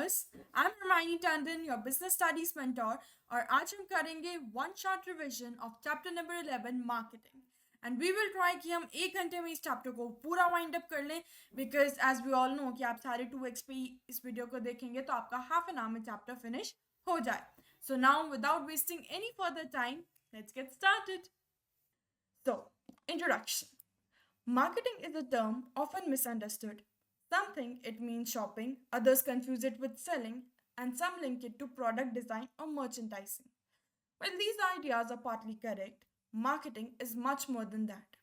listeners. I'm Hermione Tandon, your business studies mentor, और आज हम करेंगे one shot revision of chapter number 11 marketing and we will try कि हम 1 घंटे में इस चैप्टर को पूरा वाइंड अप कर लें because as we all know कि आप सारे 2x पे इस वीडियो को देखेंगे तो आपका हाफ एन आवर में चैप्टर फिनिश हो जाए. So now without wasting any further time let's get started. So, introduction. Marketing is a term often misunderstood. Some think it means shopping, others confuse it with selling, and some link it to product design or merchandising. While these ideas are partly correct, marketing is much more than that.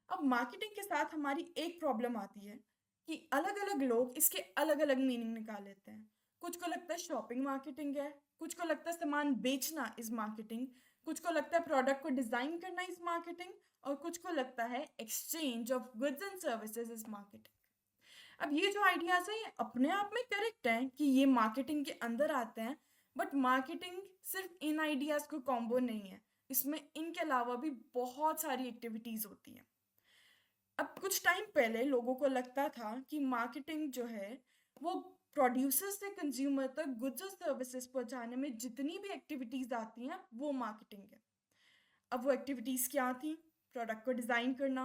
अब marketing के साथ हमारी एक problem आती है कि अलग अलग लोग इसके अलग अलग मीनिंग निकाल लेते हैं. कुछ को लगता है शॉपिंग मार्केटिंग है, कुछ को लगता है सामान बेचना इज मार्केटिंग, कुछ को लगता है प्रोडक्ट को डिजाइन करना इज मार्केटिंग, और कुछ को लगता है exchange of goods and services is marketing. अब ये जो आइडियाज हैं ये अपने आप में करेक्ट हैं कि ये मार्केटिंग के अंदर आते हैं, बट मार्केटिंग सिर्फ इन आइडियाज को कॉम्बो नहीं है, इसमें इनके अलावा भी बहुत सारी एक्टिविटीज होती हैं. अब कुछ टाइम पहले लोगों को लगता था कि मार्केटिंग जो है वो प्रोड्यूसर से कंज्यूमर तक गुड्स और सर्विसेज पहुंचाने में जितनी भी एक्टिविटीज आती हैं वो मार्केटिंग है. अब वो एक्टिविटीज क्या थी? प्रोडक्ट को डिजाइन करना,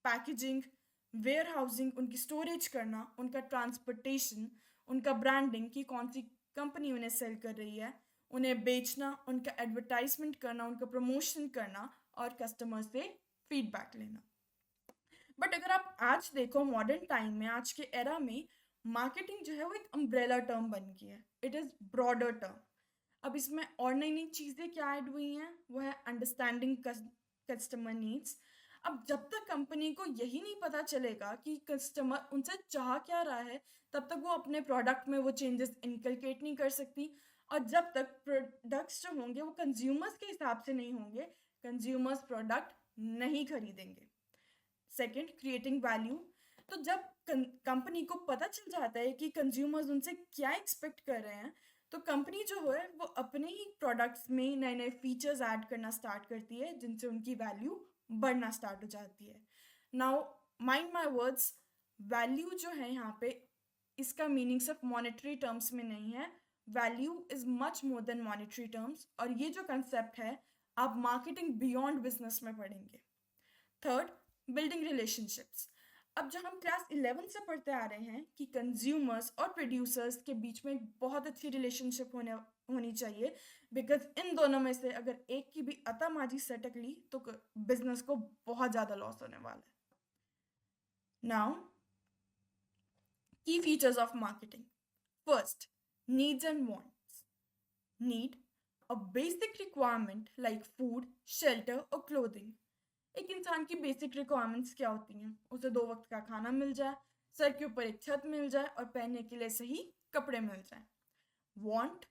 पैकेजिंग, वेयर हाउसिंग, उनकी स्टोरेज करना, उनका ट्रांसपोर्टेशन, उनका ब्रांडिंग कि कौन सी कंपनी उन्हें सेल कर रही है, उन्हें बेचना, उनका एडवर्टाइजमेंट करना, उनका प्रमोशन करना और कस्टमर से फीडबैक लेना. बट अगर आप आज देखो मॉडर्न टाइम में, आज के एरा में, मार्केटिंग जो है वो एक अम्ब्रेला टर्म बन गई है. It is broader term. अब इसमें और नई नई चीज़ें क्या ऐड हुई हैं? वो है अंडरस्टैंडिंग कस्टमर नीड्स. अब जब तक कंपनी को यही नहीं पता चलेगा कि कस्टमर उनसे चाह क्या रहा है, तब तक वो अपने प्रोडक्ट में वो चेंजेस इनकलकेट नहीं कर सकती. और जब तक प्रोडक्ट्स जो होंगे वो कंज्यूमर्स के हिसाब से नहीं होंगे, कंज्यूमर्स प्रोडक्ट नहीं खरीदेंगे. Second, creating value. तो जब कंपनी को पता चल जाता है कि कंज्यूमर्स उनसे क्या एक्सपेक्ट कर रहे हैं, तो कंपनी जो है वो अपने ही प्रोडक्ट्स में नए नए फीचर्स ऐड करना स्टार्ट करती है जिनसे उनकी वैल्यू बढ़ना स्टार्ट हो जाती है. Now mind my words, value जो है यहाँ पे इसका मीनिंग सिर्फ मॉनेटरी टर्म्स में नहीं है. Value is much more than monetary terms, और ये जो कंसेप्ट है आप मार्केटिंग बियॉन्ड बिजनेस में पढ़ेंगे. Third, building relationships. अब जो हम क्लास 11 से पढ़ते आ रहे हैं कि कंज्यूमर्स और प्रोड्यूसर्स के बीच में एक बहुत अच्छी रिलेशनशिप होनी चाहिए, बिकॉज इन दोनों में से अगर एक की भी अतामाजी सटक ली तो बिजनेस को बहुत ज़्यादा लॉस होने वाला है. नाउ की features of marketing. First, needs and wants. Need, a basic requirement like food, shelter और क्लोथिंग. एक इंसान की बेसिक रिक्वायरमेंट्स क्या होती हैं? उसे 2 वक्त का खाना मिल जाए, सर के ऊपर एक छत मिल जाए और पहनने के लिए सही कपड़े मिल जाए. Want,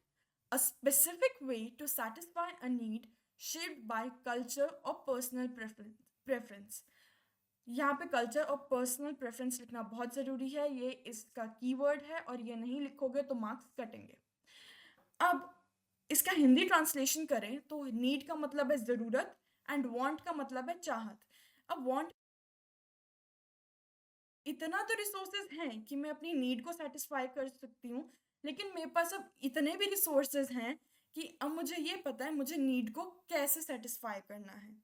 a specific way to satisfy a need shaped by culture और पर्सनल प्रेफरेंस. यहाँ पे कल्चर और पर्सनल प्रेफरेंस लिखना बहुत ज़रूरी है, ये इसका कीवर्ड है और ये नहीं लिखोगे तो मार्क्स कटेंगे. अब इसका हिंदी ट्रांसलेशन करें तो नीड का मतलब है ज़रूरत एंड वांट का मतलब है चाहत. अब वांट, इतना तो रिसोर्सेज हैं कि मैं अपनी नीड को सेटिस्फाई कर सकती हूँ, लेकिन मेरे पास अब इतने भी रिसोर्सेज हैं कि अब मुझे ये पता है मुझे नीड को कैसे सेटिस्फाई करना है.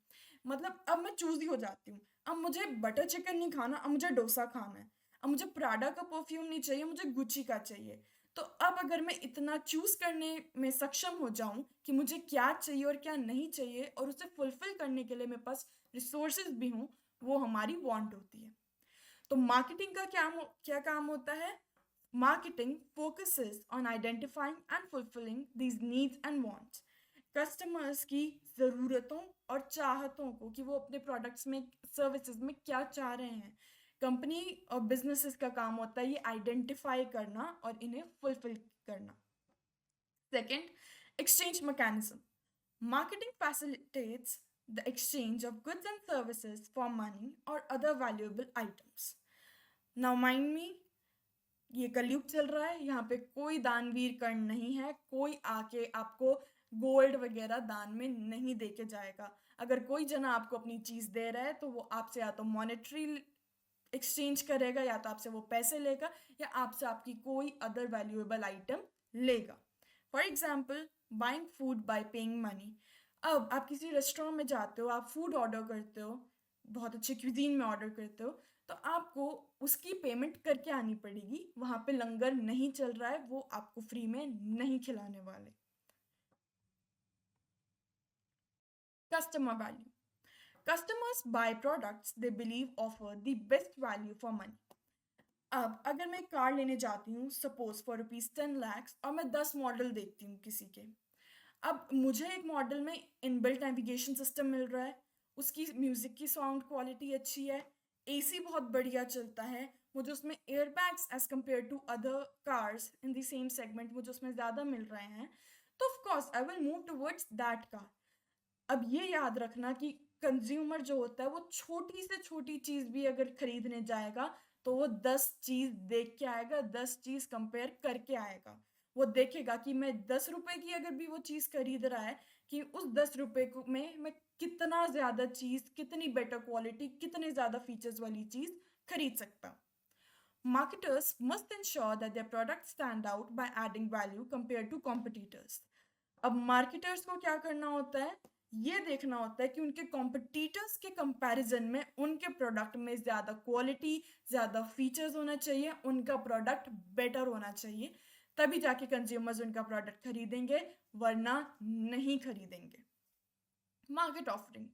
मतलब अब मैं चूजी हो जाती हूँ. अब मुझे बटर चिकन नहीं खाना, अब मुझे डोसा खाना है. अब मुझे प्राडा का परफ्यूम नहीं चाहिए, मुझे गुची का चाहिए. तो अब अगर मैं इतना चूज करने में सक्षम हो जाऊं कि मुझे क्या चाहिए और क्या नहीं चाहिए, और उसे फुलफिल करने के लिए मेरे पास रिसोर्सेज भी हों, वो हमारी वांट होती है. तो मार्केटिंग का क्या काम होता है? Marketing focuses on identifying and fulfilling these needs and wants. Customers की ज़रूरतों और चाहतों को कि वो अपने प्रोडक्ट्स में, सर्विसेज में क्या चाह रहे हैं, कंपनी और बिजनेसेस का काम होता है ये आइडेंटिफाई करना और इन्हें फुलफिल करना. Second, exchange mechanism. Marketing facilitates the exchange of goods and services for money or other valuable items. Now mind me, ये कलयुग चल रहा है, यहाँ पे कोई दानवीर कर्ण नहीं है, कोई आके आपको गोल्ड वगैरह दान में नहीं दे के जाएगा. अगर कोई जना आपको अपनी चीज़ दे रहा है तो वो आपसे या तो मॉनेटरी एक्सचेंज करेगा, या तो आपसे वो पैसे लेगा, या आपसे आपकी कोई अदर वैल्यूएबल आइटम लेगा। For example, buying food by paying money. अब आप किसी रेस्टोरेंट में जाते हो, आप फूड ऑर्डर करते हो, बहुत अच्छे क्यूजीन में ऑर्डर करते हो, तो आपको उसकी पेमेंट करके आनी पड़ेगी। वहाँ पे लंगर नहीं चल रहा है, वो आपको फ्री में नहीं खिलाने वाले। Customer value. Customers buy products they believe offer the best value for money. अब अगर मैं एक कार लेने जाती हूँ, सपोज फॉर ₹10 lakhs, और मैं 10 मॉडल देखती हूँ किसी के। अब मुझे एक मॉडल में इनबिल्ट नेविगेशन सिस्टम मिल रहा है, उसकी म्यूज़िक की साउंड क्वालिटी अच्छी है, एसी बहुत बढ़िया चलता है, मुझे उसमें air bags as compare to other cars in the same segment मुझे उसमें ज़्यादा मिल रहे हैं, तो of course I will move towards that car. अब ये याद रखना कि कंज्यूमर जो होता है वो छोटी से छोटी चीज़ भी अगर खरीदने जाएगा तो वो 10 चीज़ देख के आएगा, 10 चीज़ कंपेयर करके आएगा। वो देखेगा कि मैं 10 रुपए की अगर भी वो चीज़ खरीद रहा है, कि उस 10 रुपए को में मैं कितना ज़्यादा चीज़, कितनी बेटर क्वालिटी, कितने ज़्यादा फीचर्स वाली चीज़ खरीद सकता हूँ। Marketers must ensure that their products stand out by adding value compared to competitors. अब मार्केटर्स को क्या करना होता है, ये देखना होता है कि उनके कॉम्पिटिटर्स के कंपैरिजन में उनके प्रोडक्ट में ज़्यादा क्वालिटी, ज़्यादा फीचर्स होना चाहिए, उनका प्रोडक्ट बेटर होना चाहिए, तभी जाके कंज्यूमर्स उनका प्रोडक्ट खरीदेंगे, वरना नहीं खरीदेंगे। Market offering.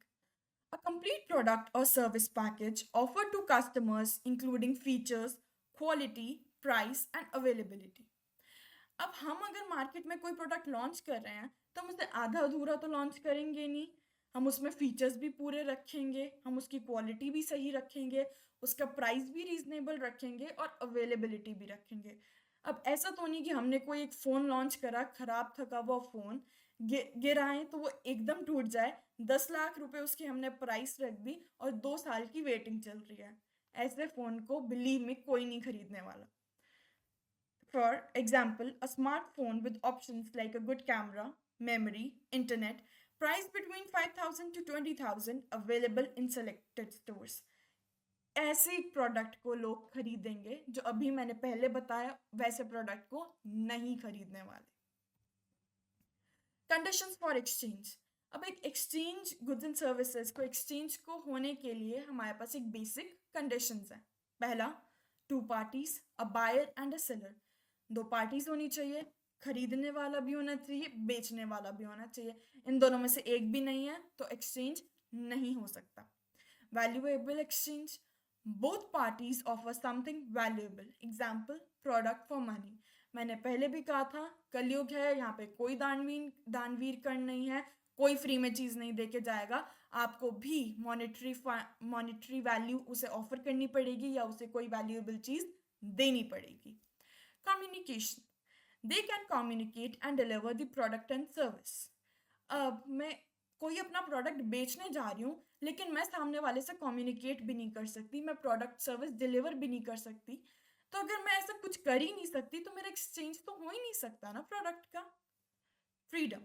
A complete product or service package offered to customers including features, quality, price and availability. अब हम अगर मार्केट में कोई प्रोडक्ट लॉन्च कर रहे हैं तो हम उसे आधा अधूरा तो लॉन्च करेंगे नहीं। हम उसमें फीचर्स भी पूरे रखेंगे, हम उसकी क्वालिटी भी सही रखेंगे, उसका प्राइस भी रीजनेबल रखेंगे और अवेलेबिलिटी भी रखेंगे। अब ऐसा तो नहीं कि हमने कोई एक फ़ोन लॉन्च करा, ख़राब थका हुआ फ़ोन गिराएं तो वो एकदम टूट जाए, 10 लाख रुपए उसकी हमने प्राइस रख दी और 2 साल की वेटिंग चल रही है। ऐसे फ़ोन को बिलीव में कोई नहीं खरीदने वाला। For example, a smartphone with options like a good camera, memory, internet, priced between 5,000 to 20,000, available in selected stores. ऐसे प्रोडक्ट को लोग खरीदेंगे जो अभी मैंने पहले बताया वैसे प्रोडक्ट को नहीं खरीदने वाले। Conditions for exchange. अब एक एक्सचेंज गुड्स एंड सर्विसेज को एक्सचेंज को होने के लिए हमारे पास एक बेसिक कंडीशंस है। पहला, 2 parties, a buyer and a seller. 2 parties होनी चाहिए, खरीदने वाला भी होना चाहिए, बेचने वाला भी होना चाहिए। इन दोनों में से एक भी नहीं है तो एक्सचेंज नहीं हो सकता। Valuable exchange. Both parties offer something valuable, example product for money. मैंने पहले भी कहा था, कलयुग है, यहाँ पे कोई दानवीर कर्ण नहीं है, कोई फ्री में चीज़ नहीं दे के जाएगा, आपको भी मॉनेटरी वैल्यू उसे ऑफर करनी पड़ेगी या उसे कोई वैल्यूएबल चीज़ देनी पड़ेगी। Communication. They can communicate and deliver the product and service. अब मैं कोई अपना प्रोडक्ट बेचने जा रही हूँ लेकिन मैं सामने वाले से कम्युनिकेट भी नहीं कर सकती, मैं प्रोडक्ट सर्विस डिलीवर भी नहीं कर सकती, तो अगर मैं ऐसा कुछ कर ही नहीं सकती तो मेरा एक्सचेंज तो हो ही नहीं सकता ना प्रोडक्ट का। Freedom.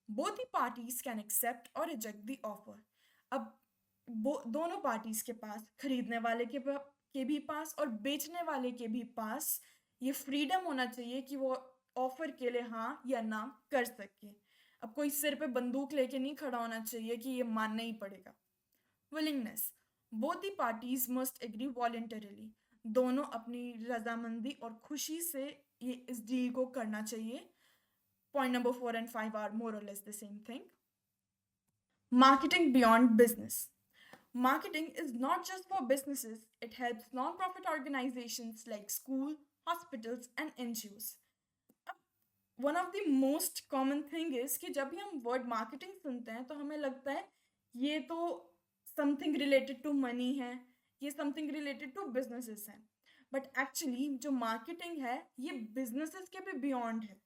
Both the parties can accept और रिजेक्ट द ऑफर। अब दोनों पार्टीज के पास, खरीदने वाले के भी पास और बेचने वाले के भी पास, ये फ्रीडम होना चाहिए कि वो ऑफर के लिए हाँ या ना कर सके। अब कोई सिर पे बंदूक लेके नहीं खड़ा होना चाहिए कि ये मानना ही पड़ेगा। Willingness. Both the parties must agree voluntarily. दोनों अपनी रजामंदी और खुशी से ये इस डील को करना चाहिए। Point number 4 and 5 are more or less the same thing. Marketing beyond business. Marketing is not just for businesses, it helps non-profit organizations like school, hospitals and NGOs. One of the most common thing is कि जब भी हम word marketing सुनते हैं तो हमें लगता है ये तो something related to money है, ये something related to businesses है, but actually जो marketing है ये businesses के भी beyond है।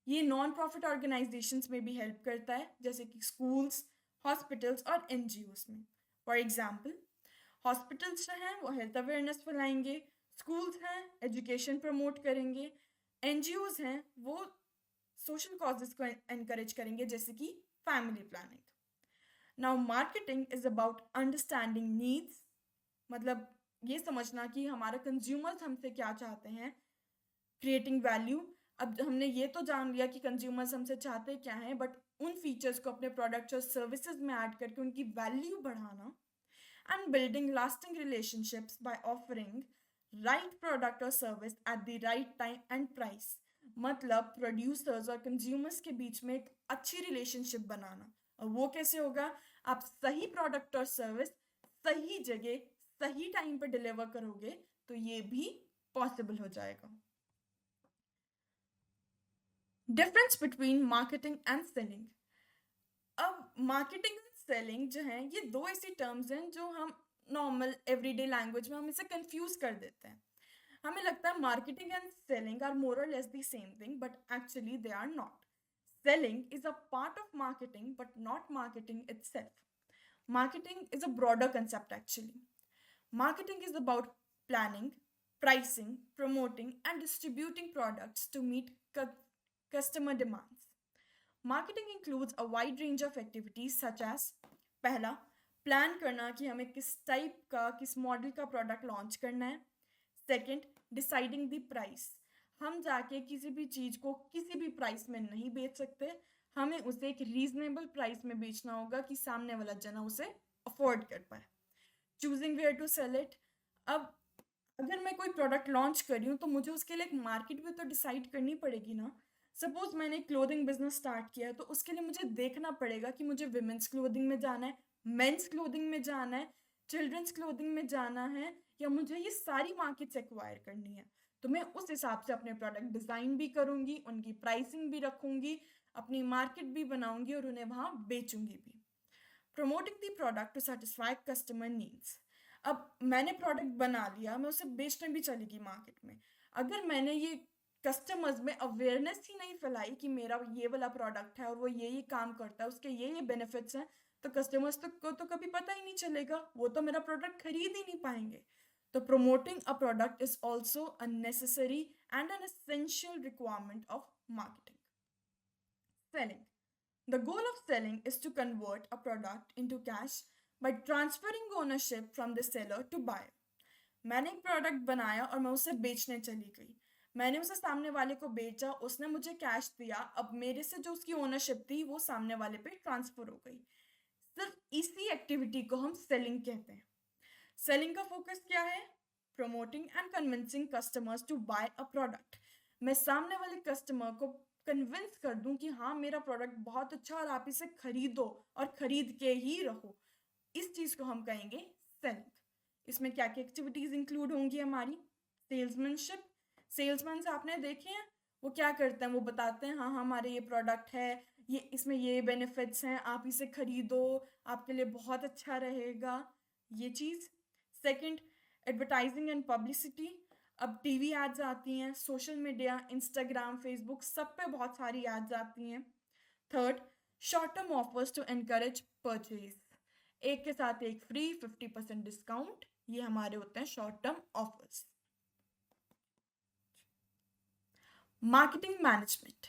ये नॉन प्रॉफिट ऑर्गेनाइजेशंस में भी हेल्प करता है, जैसे कि स्कूल्स, हॉस्पिटल्स और एनजीओस में। फॉर एग्जांपल, हॉस्पिटल्स हैं वो हेल्थ अवेयरनेस फैलाएंगे, स्कूल्स हैं एजुकेशन प्रमोट करेंगे, एनजीओस हैं वो सोशल कॉजेस को एनकरेज करेंगे जैसे कि family planning. Now marketing is about understanding needs, मतलब ये समझना कि हमारा कंज्यूमर्स हमसे क्या चाहते हैं, क्रिएटिंग वैल्यू अब हमने ये तो जान लिया कि कंज्यूमर्स हमसे चाहते क्या हैं, बट उन फीचर्स को अपने प्रोडक्ट्स और सर्विसेज में ऐड करके उनकी वैल्यू बढ़ाना, and building lasting relationships by offering right product or service at the right time and price. मतलब प्रोड्यूसर्स और कंज्यूमर्स के बीच में एक अच्छी रिलेशनशिप बनाना, और वो कैसे होगा? आप सही प्रोडक्ट और सर्विस सही जगह सही टाइम पर डिलीवर करोगे तो ये भी पॉसिबल हो जाएगा। Difference between marketing and selling. अब मार्केटिंग और सेलिंग जो है ये दो ऐसी टर्म्स हैं जो हम नॉर्मल एवरीडे लैंग्वेज में हम इसे कंफ्यूज कर देते हैं। हमें लगता है marketing and selling are more or less the same thing, but actually they are not. Selling is a part of marketing but not marketing itself. Marketing is a broader concept actually. Marketing is about planning, pricing, promoting, and distributing products to meet customer demands. Marketing includes a wide range of activities such as पहला, plan करना कि हमें किस type का किस model का product launch करना है। सेकंड, डिसाइडिंग द प्राइस, हम जाके किसी भी चीज़ को किसी भी प्राइस में नहीं बेच सकते, हमें उसे एक रीजनेबल प्राइस में बेचना होगा कि सामने वाला जना उसे अफोर्ड कर पाए। Choosing where to sell it, अब अगर मैं कोई प्रोडक्ट लॉन्च कर रही हूँ तो मुझे उसके लिए एक मार्केट भी तो डिसाइड करनी पड़ेगी ना। सपोज मैंने क्लोथिंग बिजनेस स्टार्ट किया है तो उसके लिए मुझे देखना पड़ेगा कि मुझे विमेंस क्लोथिंग में जाना है, मेंस क्लोथिंग में जाना है, चिल्ड्रंस क्लोथिंग में जाना है, या मुझे ये सारी मार्केट्स एक्वायर करनी है। तो मैं उस हिसाब से अपने प्रोडक्ट डिज़ाइन भी करूँगी, उनकी प्राइसिंग भी रखूँगी, अपनी मार्केट भी बनाऊँगी और उन्हें वहाँ बेचूँगी भी। Promoting the product to satisfy customer needs, अब मैंने प्रोडक्ट बना लिया, मैं उसे बेचने भी चलेगी मार्केट में। अगर मैंने ये कस्टमर्स में अवेयरनेस ही नहीं फैलाई कि मेरा ये वाला प्रोडक्ट है और वो ये काम करता है, उसके ये बेनिफिट्स हैं, तो कस्टमर्स को तो कभी पता ही नहीं चलेगा, वो तो मेरा प्रोडक्ट खरीद ही नहीं पाएंगे। तो promoting a product is also a necessary and an essential requirement of marketing. Selling. The goal of selling is to convert a product into cash by transferring ownership from the seller to buyer. मैंने एक product बनाया और मैं उसे बेचने चली गई, मैंने उसे सामने वाले को बेचा, उसने मुझे कैश दिया, अब मेरे से जो उसकी ओनरशिप थी वो सामने वाले पे ट्रांसफर हो गई। सिर्फ इसी एक्टिविटी को हम सेलिंग कहते हैं। सेलिंग का फोकस क्या है? Promoting and convincing customers to buy a product. मैं सामने वाले कस्टमर को कन्विंस कर दूं कि हाँ मेरा प्रोडक्ट बहुत अच्छा और आप इसे खरीदो और खरीद के ही रहो, इस चीज़ को हम कहेंगे सेलिंग। इसमें क्या क्या एक्टिविटीज़ इंक्लूड होंगी हमारी? सेल्समैनशिप, सेल्समैन से आपने देखे हैं वो क्या करते हैं, वो बताते हैं हाँ हमारे ये प्रोडक्ट है, ये इसमें ये बेनिफिट्स हैं, आप इसे खरीदो, आपके लिए बहुत अच्छा रहेगा, ये चीज़। सेकंड, एडवर्टाइजिंग एंड पब्लिसिटी, अब टीवी एड्स आती हैं, सोशल मीडिया, इंस्टाग्राम, फेसबुक, सब पे बहुत सारी एड्स आती हैं। Third, short term offers to encourage purchase, एक के साथ एक फ्री, 50% डिस्काउंट, ये हमारे होते हैं short term offers. Marketing management,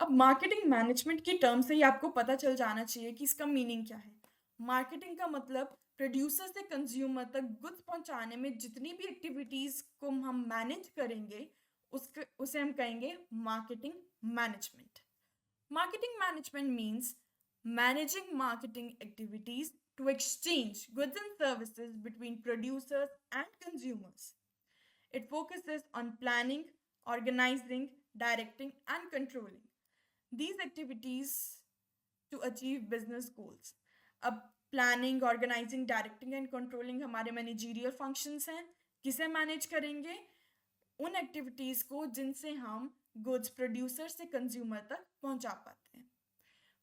अब मार्केटिंग मैनेजमेंट की टर्म से ही आपको पता चल जाना चाहिए कि इसका मीनिंग क्या है। मार्केटिंग का मतलब प्रोड्यूसर से कंज्यूमर तक गुड्स पहुंचाने में जितनी भी एक्टिविटीज को हम मैनेज करेंगे उसे हम कहेंगे marketing management. Marketing management means managing marketing activities to exchange goods and services between producers and consumers. It focuses on planning, organizing, directing, and controlling these activities to achieve business goals. अब planning, organising, directing and controlling हमारे managerial functions हैं। किसे manage करेंगे? उन activities को जिनसे हम goods producer से कंज्यूमर तक पहुंचा पाते हैं।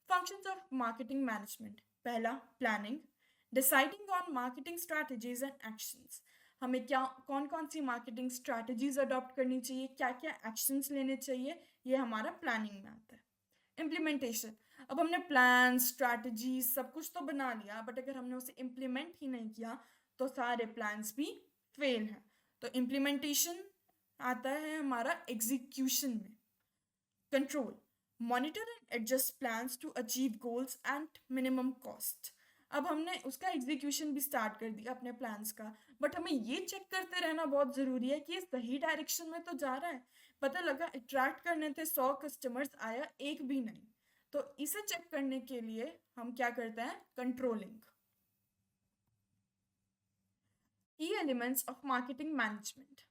फंक्शंस ऑफ मार्केटिंग मैनेजमेंट, पहला planning, deciding on marketing strategies and actions, हमें क्या कौन कौन सी मार्केटिंग स्ट्रैटेजीज अडॉप्ट करनी चाहिए, क्या क्या एक्शंस लेने चाहिए, ये हमारा प्लानिंग में आता है। इम्प्लीमेंटेशन, अब हमने प्लान, स्ट्रैटेजी सब कुछ तो बना लिया, बट अगर हमने उसे इम्प्लीमेंट ही नहीं किया तो सारे प्लान्स भी फेल हैं। तो इम्प्लीमेंटेशन आता है हमारा एग्जीक्यूशन में। Control, monitor and adjust plans to achieve goals and minimum cost, अब हमने उसका एग्जीक्यूशन भी स्टार्ट कर दिया अपने प्लान्स का, बट हमें ये चेक करते रहना बहुत ज़रूरी है कि ये सही डायरेक्शन में तो जा रहा है। पता लगा अट्रैक्ट करने थे 100 कस्टमर्स, आया एक भी नहीं। तो इसे चेक करने के लिए हम क्या करते हैं, कंट्रोलिंग। की एलिमेंट्स ऑफ मार्केटिंग मैनेजमेंट।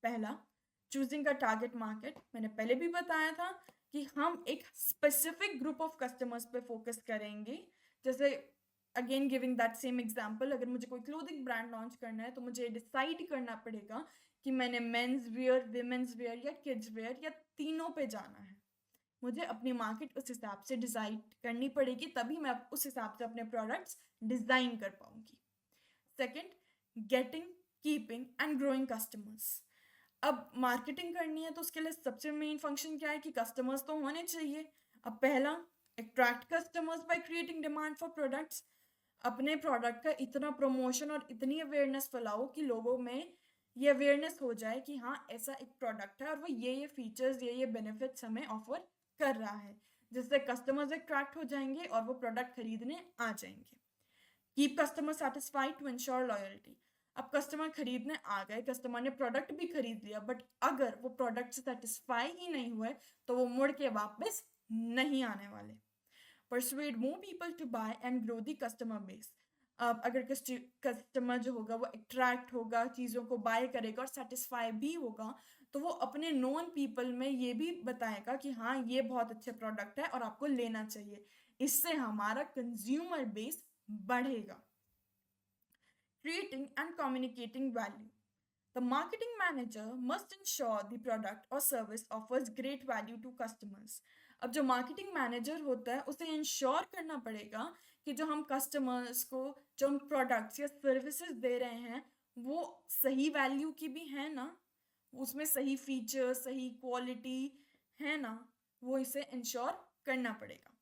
पहला, चूजिंग अ टारगेट मार्केट। मैंने पहले भी बताया था कि हम एक स्पेसिफिक ग्रुप ऑफ कस्टमर्स पे फोकस करेंगे। जैसे again giving that same example, अगर मुझे कोई क्लोथिंग ब्रांड लॉन्च करना है तो मुझे डिसाइड करना पड़ेगा कि मैंने मेंस वेयर, विमेंस वेयर या किड्स वेयर या तीनों पे जाना है। मुझे अपनी मार्केट उस हिसाब से डिसाइड करनी पड़ेगी, तभी मैं उस हिसाब से अपने प्रोडक्ट्स डिजाइन कर पाऊंगी। Second, getting, keeping and growing customers. अब मार्केटिंग करनी है तो उसके लिए सबसे मेन फंक्शन क्या है कि कस्टमर्स तो होने चाहिए। अब पहला, attract customers by creating demand for products. अपने प्रोडक्ट का इतना प्रमोशन और इतनी अवेयरनेस फैलाओ कि लोगों में ये अवेयरनेस हो जाए कि हाँ ऐसा एक प्रोडक्ट है और वो ये फीचर्स, ये बेनिफिट्स हमें ऑफर कर रहा है, जिससे कस्टमर्स अट्रैक्ट हो जाएंगे और वो प्रोडक्ट खरीदने आ जाएंगे। Keep customer satisfied to ensure loyalty. अब कस्टमर खरीदने आ गए, कस्टमर ने प्रोडक्ट भी खरीद लिया, बट अगर वो प्रोडक्ट से सेटिस्फाई ही नहीं हुए तो वो मुड़ के वापस नहीं आने वाले। Persuade more people to buy and grow the customer base. अब अगर कस्टमर जो होगा वो अट्रैक्ट होगा, चीज़ों को बाय करेगा और सेटिस्फाई भी होगा, तो वो अपने नोन पीपल में ये भी बताएगा कि हाँ ये बहुत अच्छे प्रोडक्ट है और आपको लेना चाहिए। इससे हमारा कंज्यूमर बेस बढ़ेगा। Creating and communicating value. The marketing manager must ensure the product or service offers great value to customers. अब जो मार्केटिंग मैनेजर होता है उसे इंश्योर करना पड़ेगा कि जो हम कस्टमर्स को जो हम प्रोडक्ट्स या सर्विसेज दे रहे हैं वो सही वैल्यू की भी है ना, उसमें सही फीचर, सही क्वालिटी है ना, वो इसे इंश्योर करना पड़ेगा।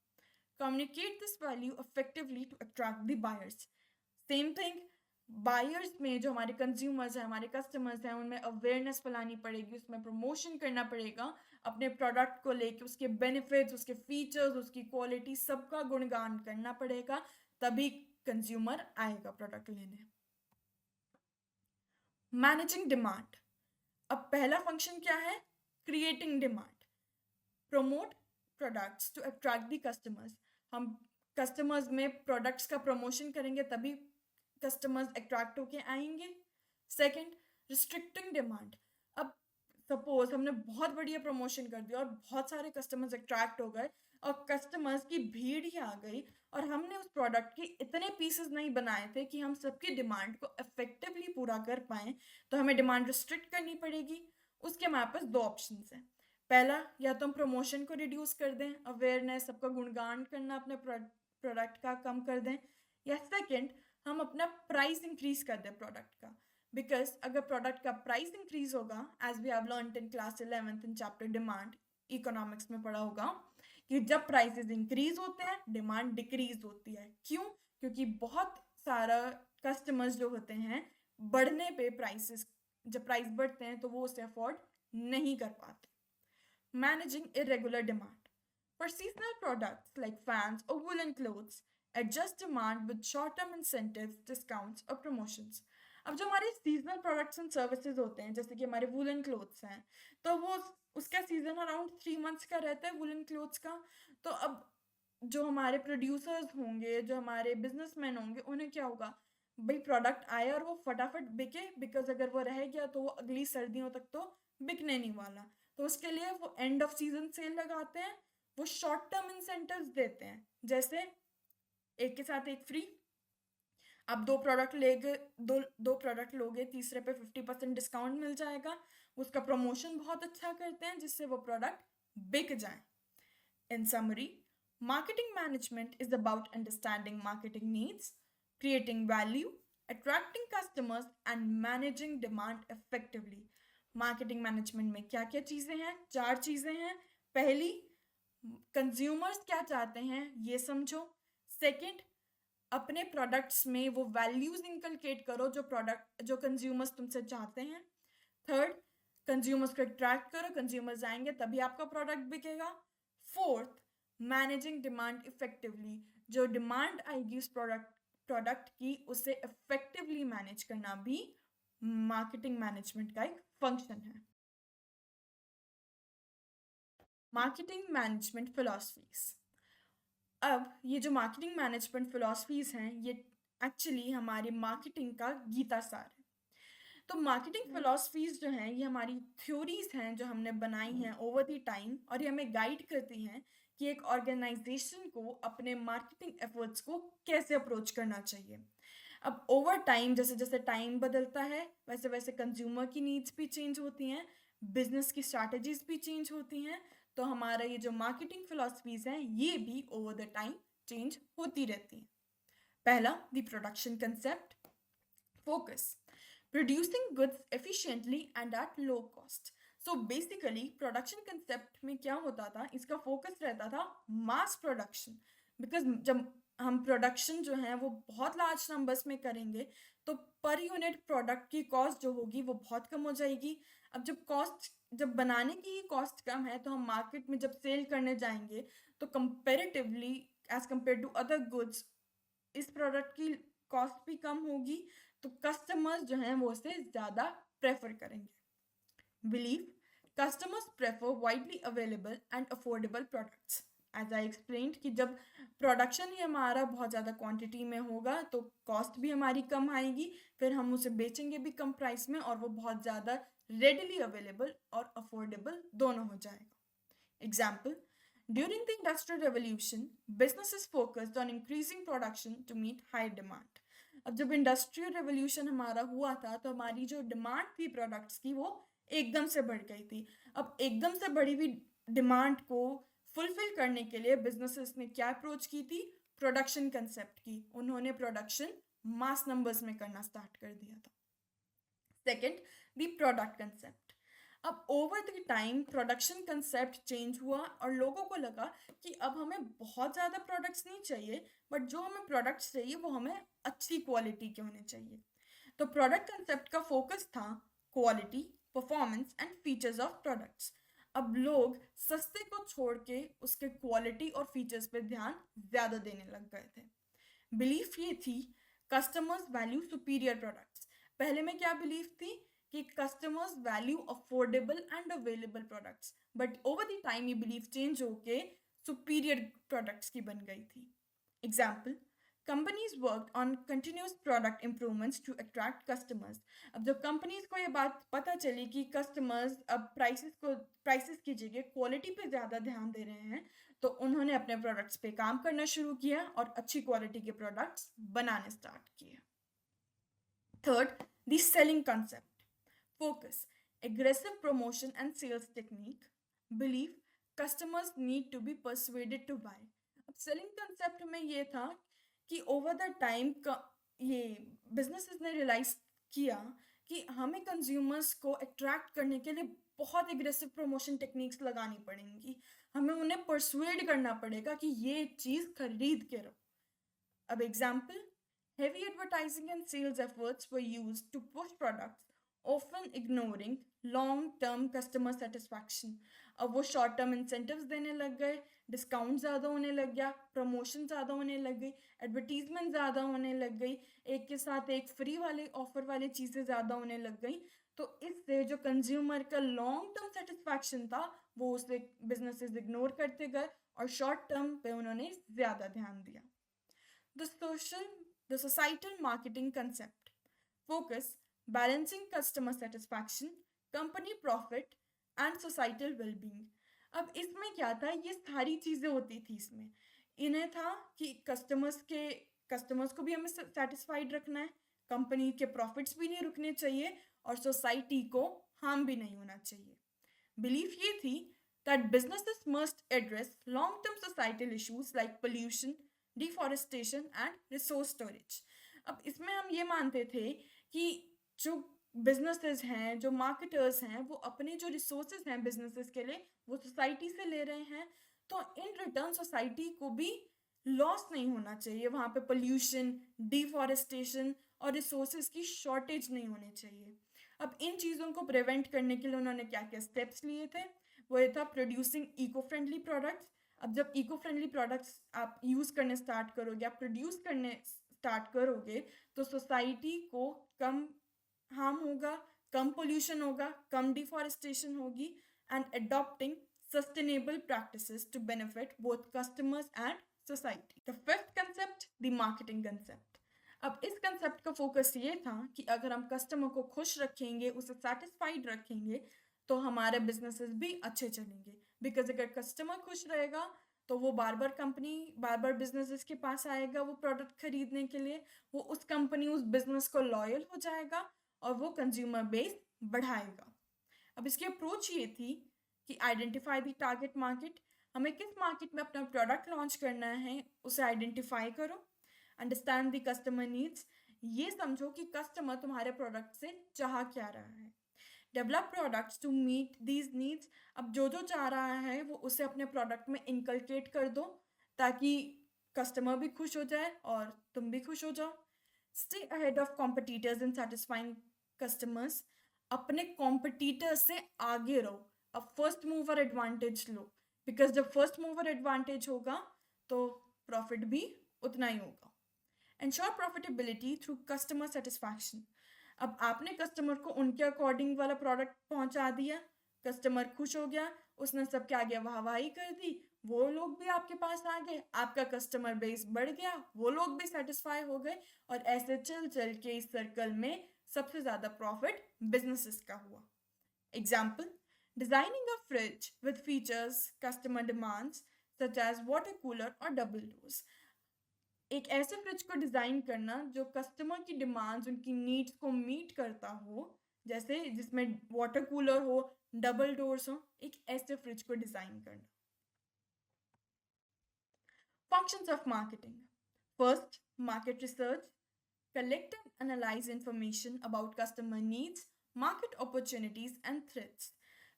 Communicate this value effectively to attract the buyers. Same thing, buyers में जो हमारे कंज्यूमर्स हैं, हमारे कस्टमर्स हैं, उनमें अवेयरनेस फैलानी पड़ेगी, उसमें प्रमोशन करना पड़ेगा अपने प्रोडक्ट को लेके, उसके बेनिफिट्स, उसके फीचर्स, उसकी क्वालिटी, सबका गुणगान करना पड़ेगा, तभी कंज्यूमर आएगा प्रोडक्ट लेने। Managing demand. अब पहला फंक्शन क्या है, creating demand. Promote products to attract the customers. हम कस्टमर्स में प्रोडक्ट्स का प्रमोशन करेंगे तभी कस्टमर्स अट्रैक्ट होके आएंगे। Second, restricting demand. अब सपोज हमने बहुत बढ़िया प्रमोशन कर दिया और बहुत सारे कस्टमर्स अट्रैक्ट हो गए और कस्टमर्स की भीड़ ही आ गई और हमने उस प्रोडक्ट के इतने पीसेस नहीं बनाए थे कि हम सबकी डिमांड को इफेक्टिवली पूरा कर पाए, तो हमें डिमांड रिस्ट्रिक्ट करनी पड़ेगी। उसके हमारे पास दो ऑप्शन हैं। पहला, या तो हम प्रमोशन को रिड्यूस कर दें, अवेयरनेस, सबका गुणगान करना अपने प्रोडक्ट का कम कर दें, या सेकंड हम अपना प्राइस इंक्रीज कर दें प्रोडक्ट का। बिकॉज अगर प्रोडक्ट का प्राइस इंक्रीज होगा, as we have learned in class 11th in chapter demand, economics में पढ़ा होगा कि जब प्राइसेस इंक्रीज होते हैं डिमांड डिक्रीज होती है। क्यों? क्योंकि बहुत सारा कस्टमर्स जो होते हैं बढ़ने पे प्राइसेस, जब प्राइस बढ़ते हैं तो वो उसे अफोर्ड नहीं कर पाते। Managing irregular demand. For seasonal products like fans or woolen clothes, adjust demand with short-term incentives, discounts or promotions. अब जो हमारे सीजनल प्रोडक्ट्स एंड सर्विसेज होते हैं, जैसे कि हमारे वुलन क्लोथ्स हैं, तो वो उसका सीजन अराउंड 3 मंथ्स का रहता है वुलन क्लोथ्स का। तो अब जो हमारे प्रोड्यूसर्स होंगे, जो हमारे बिजनेसमैन होंगे, उन्हें क्या होगा, भाई प्रोडक्ट आया और वो फटाफट बिके, बिकॉज अगर वो रह गया तो वो अगली सर्दियों तक तो बिकने नहीं वाला। तो उसके लिए वो एंड ऑफ सीजन सेल लगाते हैं, वो शॉर्ट टर्म इंसेंटिव्स देते हैं, जैसे एक के साथ एक फ्री। आप दो प्रोडक्ट लेगे, दो प्रोडक्ट लोगे, तीसरे पे 50% डिस्काउंट मिल जाएगा। उसका प्रमोशन बहुत अच्छा करते हैं जिससे वो प्रोडक्ट बिक जाए। इन summary, marketing management is about understanding marketing needs, creating value, attracting customers, and managing demand effectively. Marketing management में क्या क्या चीज़ें हैं? 4 चीज़ें हैं। पहली, कंज्यूमर्स क्या चाहते हैं ये समझो। सेकंड, अपने प्रोडक्ट्स में वो वैल्यूज इनकलकेट करो जो कंज्यूमर्स तुमसे चाहते हैं। थर्ड, कंज्यूमर्स को अट्रैक्ट करो, कंज्यूमर्स आएंगे तभी आपका प्रोडक्ट बिकेगा। फोर्थ, मैनेजिंग डिमांड इफेक्टिवली, जो डिमांड आएगी उस प्रोडक्ट की उसे इफेक्टिवली मैनेज करना भी मार्केटिंग मैनेजमेंट का एक फंक्शन है। Marketing management philosophies. अब ये जो मार्केटिंग मैनेजमेंट फिलॉसफीज हैं ये एक्चुअली हमारे मार्केटिंग का गीता सार है। तो मार्केटिंग फिलॉसफीज जो हैं ये हमारी थ्योरीज हैं जो हमने बनाई हैं ओवर द टाइम, और ये हमें गाइड करती हैं कि एक ऑर्गेनाइजेशन को अपने मार्केटिंग एफर्ट्स को कैसे अप्रोच करना चाहिए। अब ओवर टाइम जैसे जैसे टाइम बदलता है वैसे वैसे कंज्यूमर की नीड्स भी चेंज होती हैं, बिजनेस की स्ट्रैटेजीज भी चेंज होती हैं। तो हमारा ये जो मार्केटिंग फिलॉसफीज हैं ये भी ओवर द टाइम चेंज होती रहती हैं। पहला, the production concept. Focus, producing goods efficiently and at low cost. So basically production concept में क्या होता था, इसका फोकस रहता था मास प्रोडक्शन, बिकॉज जब हम प्रोडक्शन जो है वो बहुत लार्ज नंबर्स में करेंगे तो पर यूनिट प्रोडक्ट की कॉस्ट जो होगी वो बहुत कम हो जाएगी। अब जब बनाने की ही कॉस्ट कम है तो हम मार्केट में जब सेल करने जाएंगे तो comparatively as compare to other goods इस प्रोडक्ट की कॉस्ट भी कम होगी, तो कस्टमर्स जो हैं वो उसे ज़्यादा प्रेफर करेंगे। Believe, customers prefer widely available and affordable products. As I explained कि जब प्रोडक्शन ही हमारा बहुत ज़्यादा क्वांटिटी में होगा तो कॉस्ट भी हमारी कम आएगी, फिर हम उसे बेचेंगे भी कम प्राइस में और वो बहुत ज़्यादा रेडिली अवेलेबल और अफोर्डेबल दोनों हो जाएगा। Example, during the Industrial Revolution, businesses focused on increasing production to meet high demand. अब जब इंडस्ट्रियल रेवोल्यूशन हमारा हुआ था तो हमारी जो डिमांड थी प्रोडक्ट्स की वो एकदम से बढ़ गई थी। अब एकदम से बढ़ी हुई डिमांड को फुलफिल करने के लिए बिजनेसेस ने क्या अप्रोच की थी, प्रोडक्शन कंसेप्ट की। उन्होंने प्रोडक्शन मास नंबर्स में करना स्टार्ट कर दिया था। Second, the product concept. अब over the time production concept change हुआ और लोगों को लगा कि अब हमें बहुत ज़्यादा प्रोडक्ट्स नहीं चाहिए, बट जो हमें प्रोडक्ट्स चाहिए वो हमें अच्छी क्वालिटी के होने चाहिए। तो प्रोडक्ट कंसेप्ट का फोकस था quality, performance and features of products. अब लोग सस्ते को छोड़ के उसके क्वालिटी और फीचर्स पे ध्यान ज़्यादा देने लग गए थे। बिलीफ ये थी कस्टमर्स वैल्यू सुपीरियर प्रोडक्ट्स। पहले में क्या बिलीफ थी कि customers value affordable and available products, but over the time ये बिलीफ चेंज होके सुपीरियर प्रोडक्ट्स की बन गई थी। Example, companies work on continuous product improvements to attract customers. अब जब कंपनीज को ये बात पता चली कि कस्टमर्स अब प्राइसेस की जगह क्वालिटी पे ज़्यादा ध्यान दे रहे हैं तो उन्होंने अपने प्रोडक्ट्स पे काम करना शुरू किया और अच्छी क्वालिटी के प्रोडक्ट्स बनाने स्टार्ट किए। Third, the selling concept. Focus, aggressive promotion and sales technique. Belief, customers need to be persuaded to buy. अब सेलिंग कंसेप्ट में ये था कि ओवर द टाइम ये बिजनेसेस ने रियलाइज किया कि हमें कंज्यूमर्स को अट्रैक्ट करने के लिए बहुत एग्रेसिव प्रमोशन टेक्निक्स लगानी पड़ेंगी, हमें उन्हें परसुएड करना पड़ेगा कि ये चीज़ खरीद के रहो। अब example, heavy advertising and sales efforts were used to push products, often ignoring long-term customer satisfaction. अब वो शॉर्ट टर्म इंसेंटिव्स देने लग गए, डिस्काउंट ज़्यादा होने लग गया, प्रमोशन ज़्यादा होने लग गई, एडवर्टीजमेंट ज़्यादा होने लग गई, एक के साथ एक फ्री वाले ऑफर वाली चीज़ें ज़्यादा होने लग गई। तो इससे जो कंज्यूमर का लॉन्ग टर्म सेटिस्फैक्शन था वो उसे बिजनेसेस इग्नोर करते गए और शॉर्ट टर्म पे उन्होंने ज़्यादा ध्यान दिया। The societal marketing concept. Focus, balancing customer satisfaction, company profit and societal well-being. अब इसमें क्या था, ये सारी चीज़ें होती थी इसमें। इन्हें था कि कस्टमर्स को भी हमें सेटिस्फाइड रखना है, कंपनी के प्रॉफिट्स भी नहीं रुकने चाहिए और सोसाइटी को हार्म भी नहीं होना चाहिए। बिलीफ ये थी that businesses must address long-term societal issues like pollution, deforestation and resource storage. अब इसमें हम ये मानते थे कि जो बिजनेसेस हैं, जो मार्केटर्स हैं, वो अपने जो रिसोर्सेज हैं बिजनेसेस के लिए वो सोसाइटी से ले रहे हैं, तो इन रिटर्न सोसाइटी को भी लॉस नहीं होना चाहिए, वहाँ पे पोल्यूशन, डिफॉरेस्टेशन और रिसोर्सेज की शॉर्टेज नहीं होनी चाहिए। अब इन चीज़ों को प्रिवेंट करने के लिए उन्होंने क्या क्या स्टेप्स लिए थे, वो ये था प्रोड्यूसिंग इको फ्रेंडली प्रोडक्ट्स। अब जब इको फ्रेंडली प्रोडक्ट्स आप यूज़ करने स्टार्ट करोगे, आप प्रोड्यूस करने स्टार्ट करोगे तो सोसाइटी को कम हार्म होगा, कम पोल्यूशन होगा, कम डिफॉरेस्टेशन होगी and adopting sustainable practices to benefit both customers and society. The fifth concept, the marketing concept. अब इस कंसेप्ट का फोकस ये था कि अगर हम कस्टमर को खुश रखेंगे, उसे सेटिस्फाइड रखेंगे, तो हमारे बिजनेसेस भी अच्छे चलेंगे. बिकॉज अगर कस्टमर खुश रहेगा तो वो बार बार बिजनेसेस के पास आएगा वो प्रोडक्ट खरीदने के लिए, वो उस कंपनी उस बिजनेस को लॉयल हो जाएगा और वो कंज्यूमर बेस बढ़ाएगा. अब इसकी अप्रोच ये थी कि आइडेंटिफाई द टारगेट मार्केट. हमें किस मार्केट में अपना प्रोडक्ट लॉन्च करना है उसे आइडेंटिफाई करो. Understand the customer needs. ये समझो कि कस्टमर तुम्हारे प्रोडक्ट से चाह क्या रहा है. Develop products to meet these needs. अब जो जो चाह रहा है वो उसे अपने प्रोडक्ट में इनकलकेट कर दो ताकि कस्टमर भी खुश हो जाए और तुम भी खुश हो जाओ. Stay ahead of competitors in satisfying customers. अपने कॉम्पिटिटर से आगे रहो. अब फर्स्ट मूवर एडवांटेज लो, बिकॉज जब फर्स्ट मूवर एडवांटेज होगा तो प्रॉफिट भी उतना ही होगा. Ensure profitability through customer satisfaction. अब आपने कस्टमर को उनके अकॉर्डिंग वाला प्रोडक्ट पहुंचा दिया, कस्टमर खुश हो गया, उसने सबके आगे वाहवाही कर दी, वो लोग भी आपके पास आ गए, आपका कस्टमर बेस बढ़ गया, वो लोग भी सेटिस्फाई हो गए और ऐसे चल चल के इस सर्कल में सबसे ज़्यादा प्रॉफिट बिजनेसेस का हुआ. Example, designing a fridge with features customer demands such as water cooler और डबल डोर्स. एक ऐसे फ्रिज को डिज़ाइन करना जो कस्टमर की डिमांड्स, उनकी नीड्स को मीट करता हो, जैसे जिसमें वाटर कूलर हो, डबल डोर्स हो, एक ऐसे फ्रिज को डिज़ाइन करना. Functions of marketing. First, market research. Collect and analyze information about customer needs, market opportunities and threats.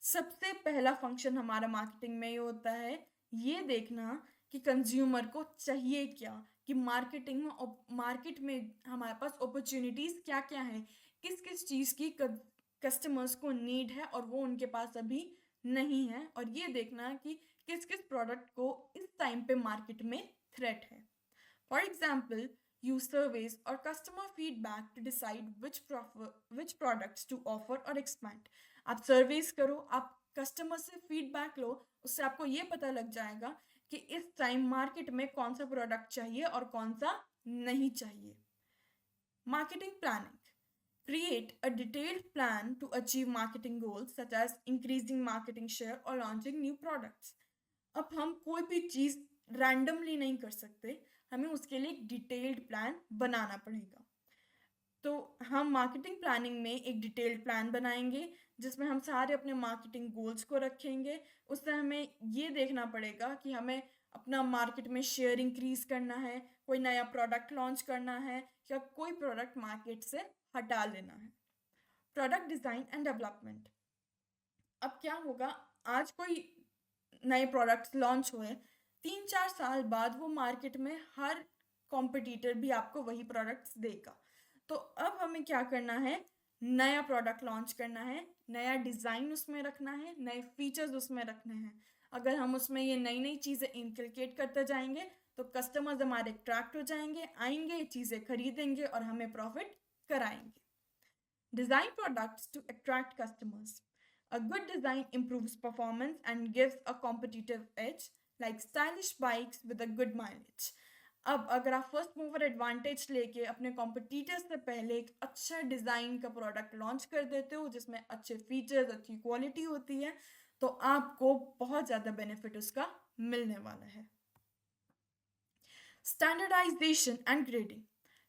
सबसे पहला फंक्शन हमारा मार्केटिंग में ये होता है, ये देखना कि कंज्यूमर को चाहिए क्या, कि मार्केट में हमारे पास अपॉर्चुनिटीज़ क्या क्या हैं, किस किस चीज़ की कस्टमर्स को नीड है और वो उनके पास अभी नहीं है, और ये देखना कि किस किस प्रोडक्ट को इस टाइम पे मार्केट में थ्रेट है. For example, use surveys or customer feedback to decide which products to offer or expand. आप सर्वेस करो, आप कस्टमर से फीडबैक लो, उससे आपको ये पता लग जाएगा कि इस टाइम मार्केट में कौन सा प्रोडक्ट चाहिए और कौन सा नहीं चाहिए. Marketing planning. Create a detailed plan to achieve marketing goals such as increasing marketing share or launching new products. अब हम कोई भी चीज़ रैंडमली नहीं कर सकते, हमें उसके लिए एक डिटेल्ड प्लान बनाना पड़ेगा. तो हम मार्केटिंग प्लानिंग में एक डिटेल्ड प्लान बनाएंगे जिसमें हम सारे अपने मार्केटिंग गोल्स को रखेंगे. उससे हमें ये देखना पड़ेगा कि हमें अपना मार्केट में शेयर इंक्रीज करना है, कोई नया प्रोडक्ट लॉन्च करना है, या कोई प्रोडक्ट मार्केट से हटा लेना है. Product design and development. अब क्या होगा, आज कोई नए प्रोडक्ट्स लॉन्च हुए, 3-4 साल बाद वो मार्केट में हर कॉम्पिटिटर भी आपको वही प्रोडक्ट्स देगा. तो अब हमें क्या करना है, नया प्रोडक्ट लॉन्च करना है, नया डिज़ाइन उसमें रखना है, नए फीचर्स उसमें रखने हैं. अगर हम उसमें ये नई नई चीज़ें इनकलकेट करते जाएंगे तो कस्टमर्स हमारे अट्रैक्ट हो जाएंगे, आएंगे, चीज़ें खरीदेंगे और हमें प्रॉफिट कराएंगे. Design products to attract customers. A good design improves performance and gives a competitive edge, like stylish bikes with a good mileage. अब अगर आप फर्स्ट मूवर एडवांटेज लेके अपने कॉम्पिटिटर्स से पहले एक अच्छा डिज़ाइन का प्रोडक्ट लॉन्च कर देते हो जिसमें अच्छे फीचर्स, अच्छी क्वालिटी होती है, तो आपको बहुत ज़्यादा बेनिफिट उसका मिलने वाला है. Standardisation and grading.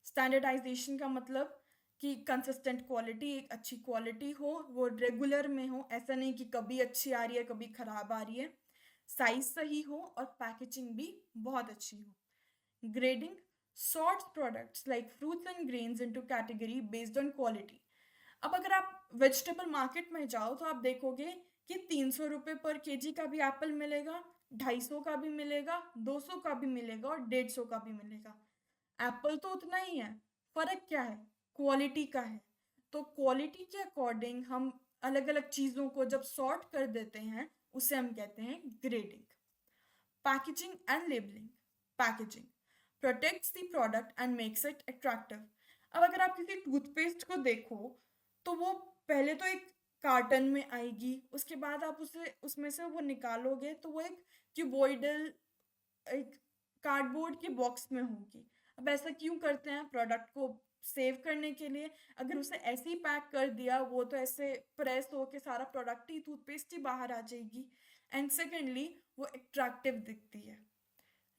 स्टैंडर्डाइजेशन का मतलब कि कंसिस्टेंट क्वालिटी, एक अच्छी क्वालिटी हो, वो रेगुलर में हो, ऐसा नहीं कि कभी अच्छी आ रही है कभी ख़राब आ रही है. साइज सही हो और पैकेजिंग भी बहुत अच्छी हो. Grading sorts products like fruits and grains into category based on quality. अब अगर आप वेजिटेबल मार्केट में जाओ तो आप देखोगे कि 300 रुपये पर केजी का भी एप्पल मिलेगा, 250 का भी मिलेगा, 200 का भी मिलेगा और 150 का भी मिलेगा. एप्पल तो उतना ही है, फ़र्क क्या है, क्वालिटी का है. तो क्वालिटी के अकॉर्डिंग हम अलग अलग चीज़ों को जब सॉर्ट कर देते हैं उसे हम कहते हैं grading. Packaging and labelling. Packaging protects the product and makes it attractive. अब अगर आप किसी टूथपेस्ट को देखो तो वो पहले तो एक कार्टन में आएगी, उसके बाद आप उसे उसमें से वो निकालोगे तो वो एक क्यूबॉइडल, एक कार्डबोर्ड के बॉक्स में होगी। अब ऐसा क्यों करते हैं? प्रोडक्ट को सेव करने के लिए। अगर उसे ऐसे ही पैक कर दिया, वो तो ऐसे प्रेस होके सारा प्रोडक्ट ही, टूथपेस्ट ही बाहर आ जाएगी। एंड सेकेंडली वो अट्रैक्टिव दिखती है।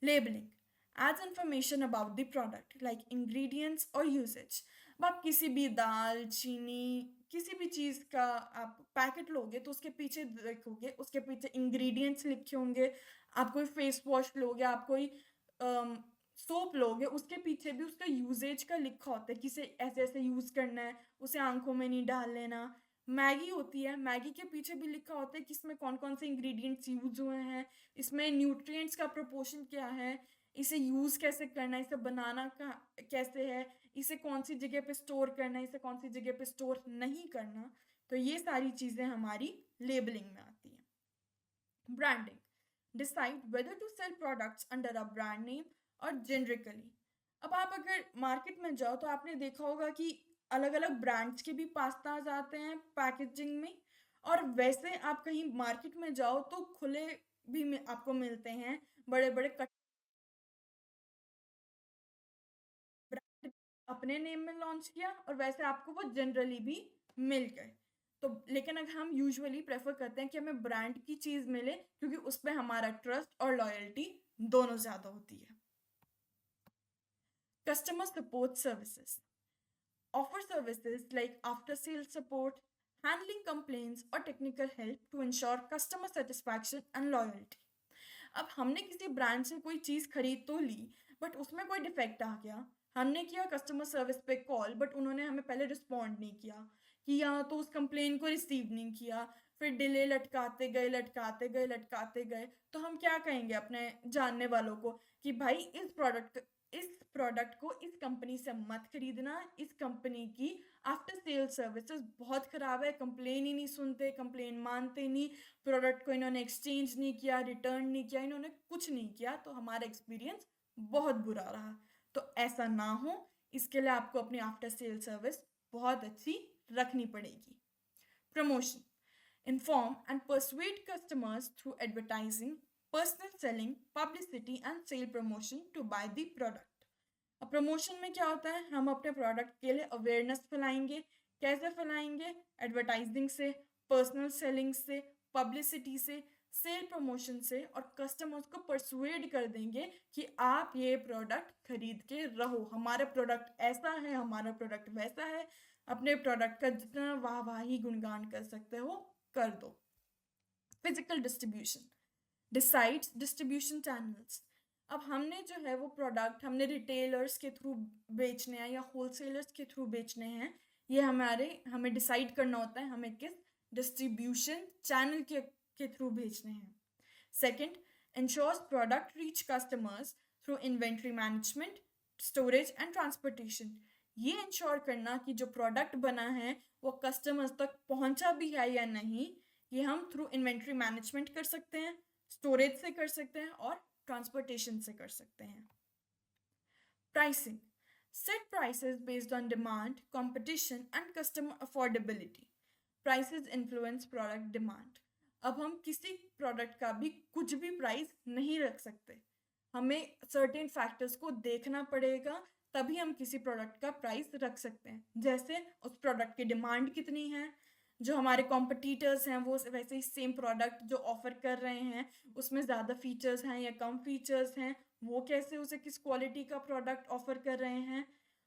Labelling adds information about the product like ingredients or usage। अब आप किसी भी दाल, चीनी, किसी भी चीज़ का आप पैकेट लोगे तो उसके पीछे देखोगे, उसके पीछे इंग्रेडिएंट्स लिखे होंगे। आप कोई फेस वॉश लोगे, आप कोई सोप लोगे, उसके पीछे भी उसका यूजेज का लिखा होता है, किसे ऐसे ऐसे यूज़ करना है, उसे आंखों में नहीं डाल लेना। मैगी होती है, मैगी के पीछे भी लिखा होता है कि इसमें कौन कौन से इंग्रेडिएंट्स यूज हुए हैं, इसमें न्यूट्रिएंट्स का प्रोपोर्शन क्या है, इसे यूज़ कैसे करना है, इसे बनाना का कैसे है, इसे कौन सी जगह पे स्टोर करना है, इसे कौन सी जगह पे स्टोर नहीं करना। तो ये सारी चीज़ें हमारी लेबलिंग में आती हैं। Branding decide whether to sell products under a brand name और जेनरिकली। अब आप अगर मार्केट में जाओ तो आपने देखा होगा कि अलग अलग ब्रांड्स के भी पास्ताज आते हैं पैकेजिंग में, और वैसे आप कहीं मार्केट में जाओ तो खुले भी आपको मिलते हैं, बड़े बड़े ब्रांड अपने नेम में लॉन्च किया और वैसे आपको वो जनरली भी मिल गए। तो लेकिन अगर हम यूजुअली प्रेफर करते हैं कि हमें ब्रांड की चीज़ मिले, क्योंकि उस पर हमारा ट्रस्ट और लॉयल्टी दोनों ज़्यादा होती है। Customer support services offer services like after sales support, handling complaints or technical help to ensure customer satisfaction and loyalty। अब हमने किसी ब्रांड से कोई चीज़ खरीद तो ली, बट उसमें कोई डिफेक्ट आ गया, हमने किया कस्टमर सर्विस पे कॉल, बट उन्होंने हमें पहले रिस्पॉन्ड नहीं किया, या तो उस कंप्लेन को रिसीव नहीं किया, फिर डिले लटकाते गए लटकाते गए लटकाते गए, तो हम क्या कहेंगे अपने जानने वालों को कि भाई इस प्रोडक्ट को इस कंपनी से मत खरीदना, इस कंपनी की आफ्टर सेल सर्विसेज बहुत ख़राब है, कंप्लेन ही नहीं सुनते, कंप्लेन मानते नहीं, प्रोडक्ट को इन्होंने एक्सचेंज नहीं किया, रिटर्न नहीं किया, इन्होंने कुछ नहीं किया, तो हमारा एक्सपीरियंस बहुत बुरा रहा। तो ऐसा ना हो, इसके लिए आपको अपनी आफ्टर सेल सर्विस बहुत अच्छी रखनी पड़ेगी। Promotion inform and persuade customers through advertising, personal selling, publicity and sale promotion to buy the product। अब प्रमोशन में क्या होता है? हम अपने प्रोडक्ट के लिए अवेयरनेस फैलाएंगे। कैसे फैलाएंगे? एडवर्टाइजिंग से, पर्सनल सेलिंग से, पब्लिसिटी से, सेल प्रमोशन से, और कस्टमर्स को परसुएड कर देंगे कि आप ये प्रोडक्ट खरीद के रहो, हमारा प्रोडक्ट ऐसा है, हमारा प्रोडक्ट वैसा है। अपने प्रोडक्ट का जितना वाहवाही गुणगान कर सकते हो कर दो। Physical distribution decides distribution channels. अब हमने जो है वो प्रोडक्ट हमने रिटेलर्स के थ्रू बेचने हैं या होलसेलर्स के थ्रू बेचने हैं, ये हमें डिसाइड करना होता है हमें किस डिस्ट्रीब्यूशन चैनल के थ्रू भेजने हैं। Second, ensures product reach customers through inventory management, storage and transportation. ये इंश्योर करना कि जो प्रोडक्ट बना है वो कस्टमर्स तक पहुंचा भी है या नहीं, ये हम थ्रू इन्वेंट्री मैनेजमेंट कर सकते हैं, स्टोरेज से कर सकते हैं और ट्रांसपोर्टेशन से कर सकते हैं। Pricing set prices based on demand, competition and customer affordability. Prices influence product demand. अब हम किसी प्रोडक्ट का भी कुछ भी प्राइस नहीं रख सकते, हमें सर्टेन फैक्टर्स को देखना पड़ेगा, तभी हम किसी प्रोडक्ट का प्राइस रख सकते हैं। जैसे उस प्रोडक्ट की डिमांड कितनी है, जो हमारे कॉम्पिटिटर्स हैं वो वैसे ही सेम प्रोडक्ट जो ऑफर कर रहे हैं उसमें ज़्यादा फीचर्स हैं या कम फीचर्स हैं, वो कैसे उसे किस क्वालिटी का प्रोडक्ट ऑफर कर रहे हैं,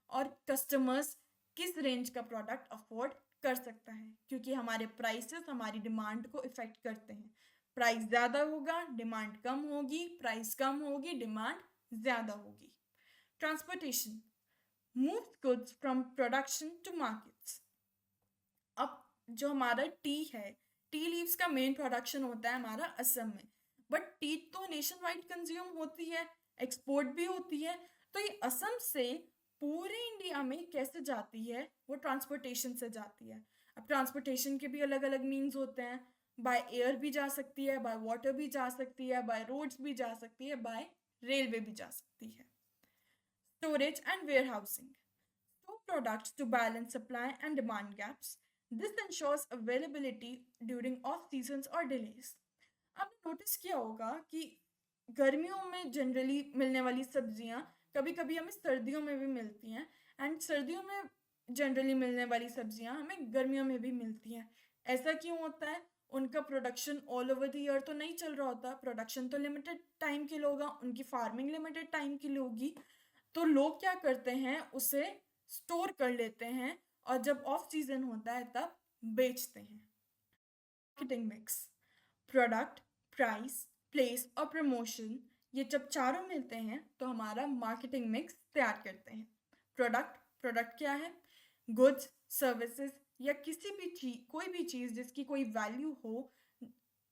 और कस्टमर्स किस रेंज का प्रोडक्ट अफोर्ड कर सकता है, क्योंकि हमारे प्राइसेस हमारी डिमांड को इफेक्ट करते हैं। प्राइस ज़्यादा होगा, डिमांड कम होगी, प्राइस कम होगी, डिमांड ज़्यादा होगी। Transportation moves goods from production to markets. अब जो हमारा टी है, टी लीव्स का मेन प्रोडक्शन होता है हमारा असम में, बट टी तो नेशन वाइड कंज्यूम होती है, एक्सपोर्ट भी होती है, तो ये असम से पूरे इंडिया में कैसे जाती है? वो ट्रांसपोर्टेशन से जाती है। अब ट्रांसपोर्टेशन के भी अलग अलग मीन्स होते हैं, बाय एयर भी जा सकती है, बाय वाटर भी जा सकती है, बाय रोड्स भी जा सकती है, बाय रेलवे भी जा सकती है। Storage and warehousing, store products to balance supply and demand gaps, this ensures availability during off seasons or delays. आपने नोटिस किया होगा कि गर्मियों में जनरली मिलने वाली सब्जियां कभी कभी हमें सर्दियों में भी मिलती हैं, एंड सर्दियों में जनरली मिलने वाली सब्जियां हमें गर्मियों में भी मिलती हैं। ऐसा क्यों होता है? उनका production all over the year तो नहीं चल रहा होता, प्रोडक्शन तो लिमिटेड टाइम के लिए होगा, उनकी फार्मिंग लिमिटेड टाइम के लिए होगी। तो लोग क्या करते हैं, उसे स्टोर कर लेते हैं और जब ऑफ सीजन होता है तब बेचते हैं। Marketing mix, product, price, place और प्रमोशन, ये जब चारों मिलते हैं तो हमारा मार्केटिंग मिक्स तैयार करते हैं। प्रोडक्ट, प्रोडक्ट क्या है? गुड्स, सर्विसेज या किसी भी चीज, कोई भी चीज़ जिसकी कोई वैल्यू हो,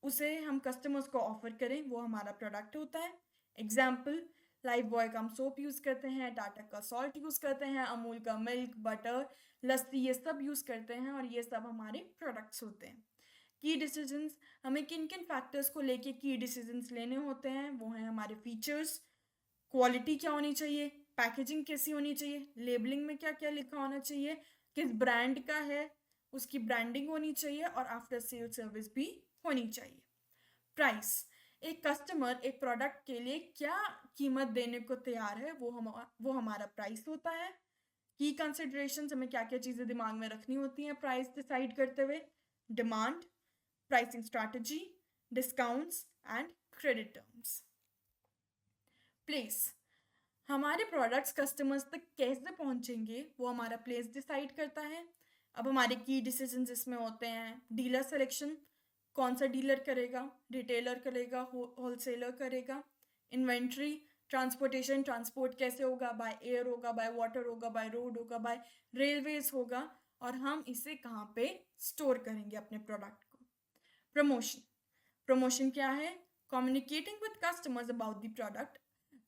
उसे हम कस्टमर्स को ऑफर करें, वो हमारा प्रोडक्ट होता है। एग्जाम्पल, लाइफ बॉय का हम सोप यूज़ करते हैं, टाटा का सॉल्ट यूज़ करते हैं, अमूल का मिल्क, बटर, लस्सी, ये सब यूज़ करते हैं और ये सब हमारे प्रोडक्ट्स होते हैं। की डिसीजंस, हमें किन किन फैक्टर्स को लेके की डिसीजंस लेने होते हैं, वो हैं हमारे फीचर्स, क्वालिटी क्या होनी चाहिए, पैकेजिंग कैसी होनी चाहिए, लेबलिंग में क्या क्या लिखा होना चाहिए, किस ब्रांड का है, उसकी ब्रांडिंग होनी चाहिए और आफ्टर सेल सर्विस भी होनी चाहिए। प्राइस, एक कस्टमर एक प्रोडक्ट के लिए क्या कीमत देने को तैयार है, वो हमारा प्राइस होता है। की कंसिडरेशंस, हमें क्या क्या चीज़ें दिमाग में रखनी होती हैं प्राइस डिसाइड करते हुए। Demand, pricing strategy, discounts and credit terms. Place, हमारे प्रोडक्ट्स कस्टमर्स तक कैसे पहुंचेंगे वो हमारा प्लेस डिसाइड करता है। अब हमारे की डिसीजंस इसमें होते हैं। डीलर सिलेक्शन, कौन सा डीलर करेगा, रिटेलर करेगा, होलसेलर करेगा। इन्वेंट्री, ट्रांसपोर्टेशन, ट्रांसपोर्ट कैसे होगा, बाय एयर होगा, बाय वाटर होगा, बाय रोड होगा, बाय रेलवेज होगा, और हम इसे कहाँ पे स्टोर करेंगे अपने प्रोडक्ट को। प्रमोशन, प्रमोशन क्या है? Communicating with customers about the product,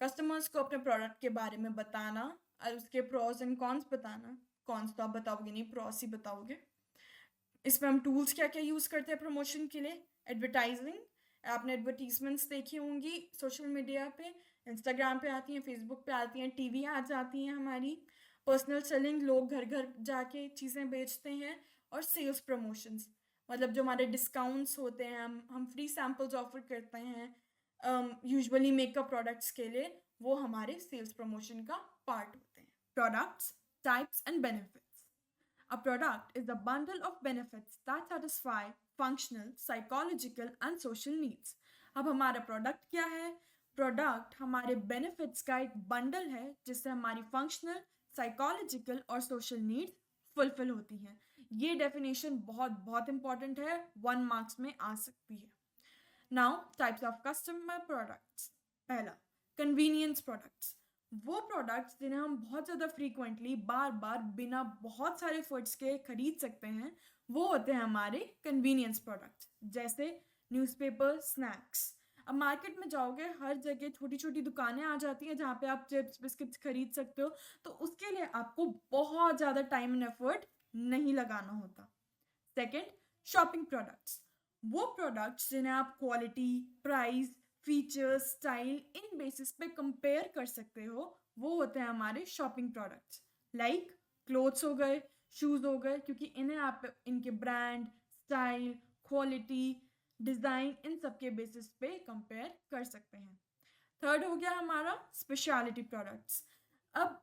customers को अपने प्रोडक्ट के बारे में बताना और उसके प्रोस एंड कॉन्स बताना। कॉन्स तो आप बताओगे नहीं, प्रोस ही बताओगे। इसमें हम टूल्स क्या क्या यूज़ करते हैं प्रमोशन के लिए? एडवर्टाइजिंग, आपने एडवर्टीजमेंट्स देखी होंगी सोशल मीडिया पे, इंस्टाग्राम पे आती हैं, फेसबुक पे आती हैं, टीवी एड्स आती हैं हमारी। पर्सनल सेलिंग, लोग घर घर जाके चीज़ें बेचते हैं। और सेल्स प्रमोशंस, मतलब जो हमारे डिस्काउंट्स होते हैं, हम फ्री सैम्पल्स ऑफर करते हैं यूजुअली मेकअप प्रोडक्ट्स के लिए, वो हमारे सेल्स प्रमोशन का पार्ट होते हैं। Products, types and benefits. A product is a bundle of benefits that satisfy functional, psychological and social needs. अब हमारा प्रोडक्ट क्या है? प्रोडक्ट हमारे बेनिफिट्स का एक बंडल है जिससे हमारी फंक्शनल, साइकोलॉजिकल और सोशल नीड्स फुलफिल होती हैं। ये डेफिनेशन बहुत बहुत इंपॉर्टेंट है, 1 मार्क्स में आ सकती है। Now types of customer products. पहला, कन्वीनियंस प्रोडक्ट्स, वो प्रोडक्ट्स जिन्हें हम बहुत ज़्यादा फ्रीक्वेंटली बार बार बिना बहुत सारे एफर्ट्स के खरीद सकते हैं, वो होते हैं हमारे कन्वीनियंस प्रोडक्ट्स। जैसे न्यूज़पेपर, स्नैक्स, अब मार्केट में जाओगे हर जगह छोटी छोटी दुकानें आ जाती हैं जहाँ पे आप चिप्स बिस्किट्स खरीद सकते हो, तो उसके लिए आपको बहुत ज़्यादा टाइम एंड एफर्ट नहीं लगाना होता। सेकेंड, शॉपिंग प्रोडक्ट्स, वो प्रोडक्ट्स जिन्हें आप क्वालिटी, प्राइस, फीचर्स, स्टाइल, इन बेसिस पे कंपेयर कर सकते हो, वो होते हैं हमारे शॉपिंग प्रोडक्ट्स। लाइक क्लोथ्स हो गए, शूज़ हो गए, क्योंकि इन्हें आप इनके ब्रांड, स्टाइल, क्वालिटी, डिज़ाइन, इन सब के बेसिस पे कंपेयर कर सकते हैं। थर्ड हो गया हमारा स्पेशलिटी प्रोडक्ट्स। अब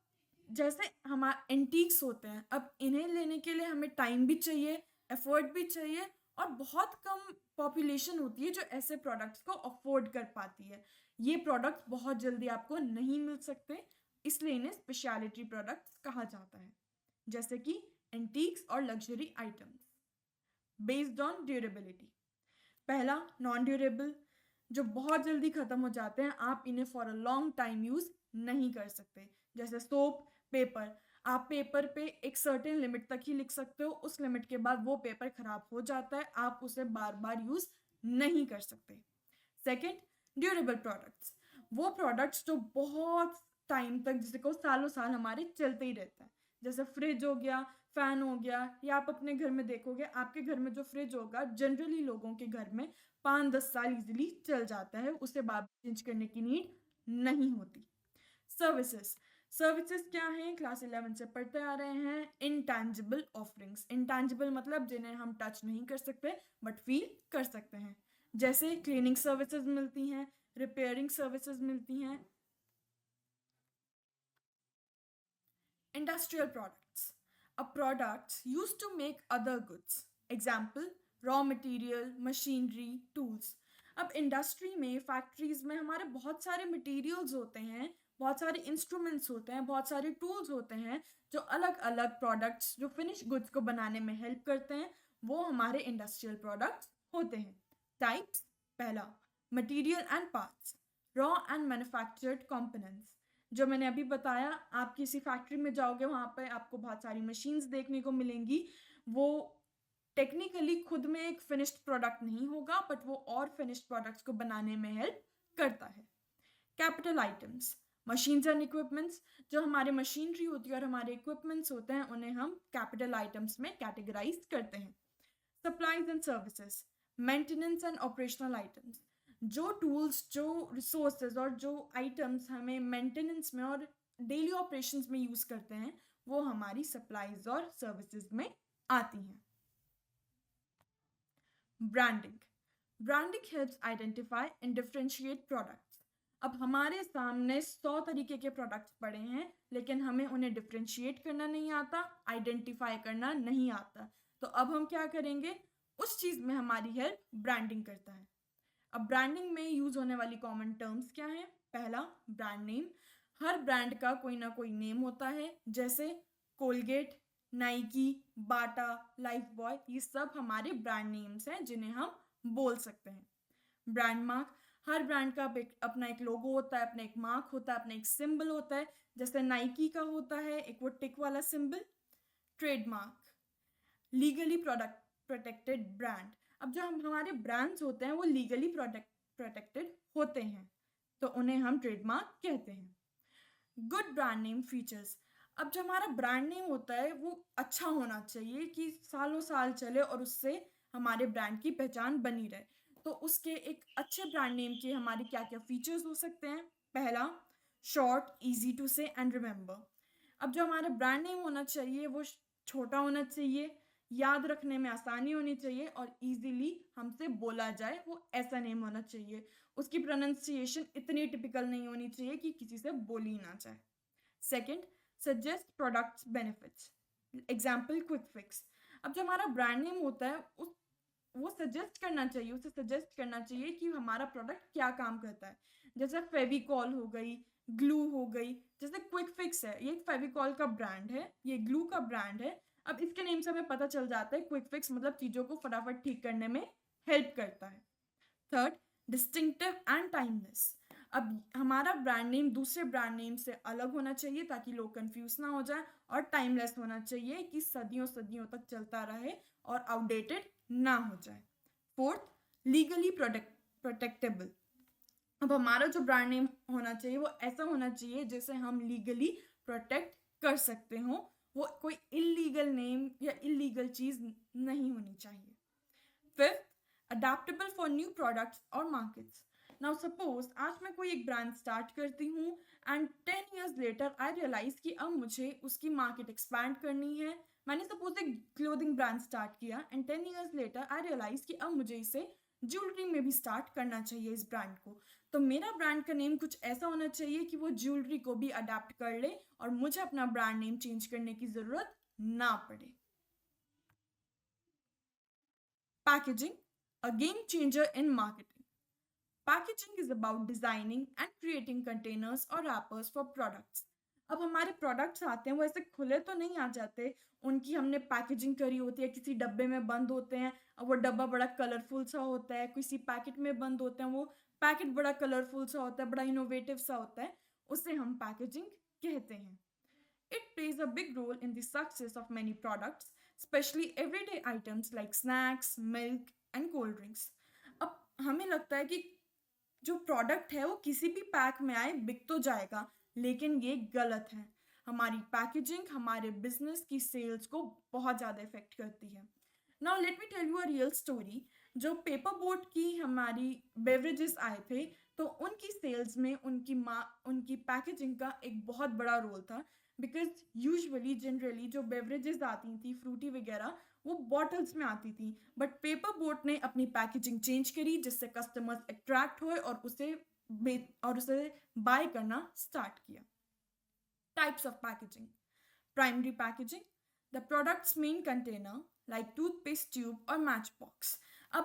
जैसे हमारे एंटीक्स होते हैं, अब इन्हें लेने के लिए हमें टाइम भी चाहिए, एफर्ट भी चाहिए, और बहुत कम पॉपुलेशन होती है जो ऐसे प्रोडक्ट्स को अफोर्ड कर पाती है। ये प्रोडक्ट्स बहुत जल्दी आपको नहीं मिल सकते, इसलिए इन्हें स्पेशलिटी प्रोडक्ट्स कहा जाता है। जैसे कि एंटीक्स और luxury items. Based on durability, पहला, नॉन ड्यूरेबल, जो बहुत जल्दी ख़त्म हो जाते हैं, आप इन्हें for a long time use नहीं कर सकते। जैसे सोप, पेपर, आप पेपर पे एक सर्टेन लिमिट तक ही लिख सकते हो, उस लिमिट के बाद वो पेपर ख़राब हो जाता है, आप उसे बार बार यूज़ नहीं कर सकते। सेकेंड, ड्यूरेबल प्रोडक्ट्स, वो प्रोडक्ट्स जो बहुत टाइम तक, जिसे को सालों साल हमारे चलते ही रहता है। जैसे फ्रिज हो गया, फैन हो गया, या आप अपने घर में देखोगे, आपके घर में जो फ्रिज होगा जनरली लोगों के घर में 5-10 साल इजीली चल जाता है, उसे बार चेंज करने की नीड नहीं होती। सर्विसेज, सर्विसेज क्या हैं? क्लास 11 से पढ़ते आ रहे हैं। इंटैंजिबल ऑफरिंग्स, इंटैंजिबल मतलब जिन्हें हम टच नहीं कर सकते बट फील कर सकते हैं, जैसे क्लीनिंग सर्विसेज मिलती हैं, रिपेयरिंग सर्विसेज मिलती हैं। Industrial products, a products used to make other goods, example raw material, machinery, tools. अब इंडस्ट्री में, फैक्ट्रीज में हमारे बहुत सारे मटेरियल्स होते हैं, बहुत सारे इंस्ट्रूमेंट्स होते हैं, बहुत सारे टूल्स होते हैं जो अलग अलग प्रोडक्ट्स, जो फिनिश गुड्स को बनाने में हेल्प करते हैं, वो हमारे इंडस्ट्रियल प्रोडक्ट्स होते हैं। टाइप्स, पहला material and parts, raw and manufactured components. जो मैंने अभी बताया, आप किसी फैक्ट्री में जाओगे, वहाँ पे आपको बहुत सारी मशीन्स देखने को मिलेंगी। वो टेक्निकली खुद में एक फिनिश्ड प्रोडक्ट नहीं होगा, बट वो और फिनिश्ड प्रोडक्ट्स को बनाने में हेल्प करता है। Capital items, machines and equipments. जो हमारे मशीनरी होती है और हमारे इक्विपमेंट्स होते हैं, उन्हें हम कैपिटल आइटम्स में कैटेगराइज करते हैं। Supplies and services, maintenance and operational items. जो टूल्स, जो रिसोर्सेज और जो आइटम्स हमें मेंटेनेंस में और डेली ऑपरेशंस में यूज करते हैं, वो हमारी सप्लाईज और सर्विसेज में आती हैं। Branding, branding helps identify and differentiate products. अब हमारे सामने 100 तरीके के प्रोडक्ट्स पड़े हैं, लेकिन हमें उन्हें डिफरेंशिएट करना नहीं आता, आइडेंटिफाई करना नहीं आता। तो अब हम क्या करेंगे? उस चीज में हमारी हेल्प ब्रांडिंग करता है। अब ब्रांडिंग में यूज होने वाली कॉमन टर्म्स क्या है? पहला, ब्रांड नेम। हर ब्रांड का कोई ना कोई नेम होता है, जैसे कोलगेट, नाइकी, बाटा, लाइफ बॉय, ये सब हमारे ब्रांड नेम्स हैं जिन्हें हम बोल सकते हैं। ब्रांड मार्क, हर ब्रांड का अपना एक लोगो होता है, अपना एक मार्क होता है, अपना एक सिंबल होता है, जैसे नाइकी का होता है एक वो टिक वाला symbol. Trademark, legally protected brand. अब जो हमारे ब्रांड्स होते हैं वो लीगली प्रोटेक्टेड होते हैं, तो उन्हें हम ट्रेडमार्क कहते हैं। गुड ब्रांड नेम फीचर्स, अब जो हमारा ब्रांड नेम होता है वो अच्छा होना चाहिए कि सालों साल चले और उससे हमारे ब्रांड की पहचान बनी रहे। तो उसके एक अच्छे ब्रांड नेम के हमारे क्या क्या फीचर्स हो सकते हैं? पहला, शॉर्ट, इजी टू से एंड रिमेंबर। अब जो हमारा ब्रांड नेम होना चाहिए वो छोटा होना चाहिए, याद रखने में आसानी होनी चाहिए और इजीली हमसे बोला जाए, वो ऐसा नेम होना चाहिए। उसकी प्रोनाउंसिएशन इतनी टिपिकल नहीं होनी चाहिए कि किसी से बोली ना जाए। Second, suggest products benefits, example quick fix. अब जो हमारा ब्रांड नेम होता है उस वो सजेस्ट करना चाहिए, उसे सजेस्ट करना चाहिए कि हमारा प्रोडक्ट क्या काम करता है। जैसे फेविकॉल हो गई, ग्लू हो गई, जैसे क्विक फिक्स है, ये फेविकॉल का ब्रांड है, ये ग्लू का ब्रांड है। अब इसके नेम से हमें पता चल जाता है क्विक फिक्स मतलब चीज़ों को फटाफट ठीक करने में हेल्प करता है। Third, distinctive and timeless. अब हमारा ब्रांड नेम दूसरे ब्रांड नेम से अलग होना चाहिए ताकि लोग कंफ्यूज ना हो जाए, और टाइमलेस होना चाहिए कि सदियों सदियों तक चलता रहे और आउटडेटेड ना हो जाए। Fourth, legally protectable. अब हमारा जो ब्रांड नेम होना चाहिए वो ऐसा होना चाहिए जिसे हम लीगली प्रोटेक्ट कर सकते हो, वो कोई इलीगल नेम या इलीगल चीज नहीं होनी चाहिए। Fifth, adaptable for new products और मार्केट्स। नाउ सपोज आज मैं कोई एक ब्रांड स्टार्ट करती हूँ and 10 years later I realise कि अब मुझे उसकी मार्केट एक्सपैंड करनी है। मैंने सपोज एक क्लोथिंग ब्रांड स्टार्ट किया and 10 years later I realise कि अब मुझे इसे ज्वेलरी में भी स्टार्ट करना चाहिए इस ब्रांड को। तो मेरा ब्रांड का नेम कुछ ऐसा होना चाहिए कि वो ज्वेलरी को भी अडेप्ट कर ले और मुझे अपना ब्रांड नेम चेंज करने की जरूरत ना पड़े। Packaging, a game changer in marketing. Packaging is about designing and creating containers or wrappers for products. अब हमारे प्रोडक्ट्स आते हैं वो ऐसे खुले तो नहीं आ जाते, उनकी हमने पैकेजिंग करी होती है, किसी डब्बे में बंद होते हैं। अब वो डब्बा बड़ा कलरफुल सा होता है, किसी पैकेट में बंद होते हैं, वो पैकेट बड़ा कलरफुल सा होता है, बड़ा इनोवेटिव सा होता है, उसे हम पैकेजिंग कहते हैं। It plays a big role in the success of many products, especially everyday items like snacks, milk and cold drinks. अब हमें लगता है कि जो प्रोडक्ट है वो किसी भी पैक में आए बिक तो जाएगा, लेकिन ये गलत है। हमारी पैकेजिंग हमारे बिजनेस की सेल्स को बहुत ज़्यादा इफेक्ट करती है। Now let me tell you a real story. जो पेपर बोट की हमारी बेवरेजेस आए थे तो उनकी सेल्स में उनकी पैकेजिंग का एक बहुत बड़ा रोल था, बिकॉज यूजुअली जनरली जो बेवरेजेस आती थी फ्रूटी वगैरह वो बॉटल्स में आती थी, बट पेपर बोट ने अपनी पैकेजिंग चेंज करी जिससे कस्टमर्स अट्रैक्ट हुए और उसे बाय करना स्टार्ट किया. Types of packaging. Primary packaging, the products main container like toothpaste tube और मैच बॉक्स. अब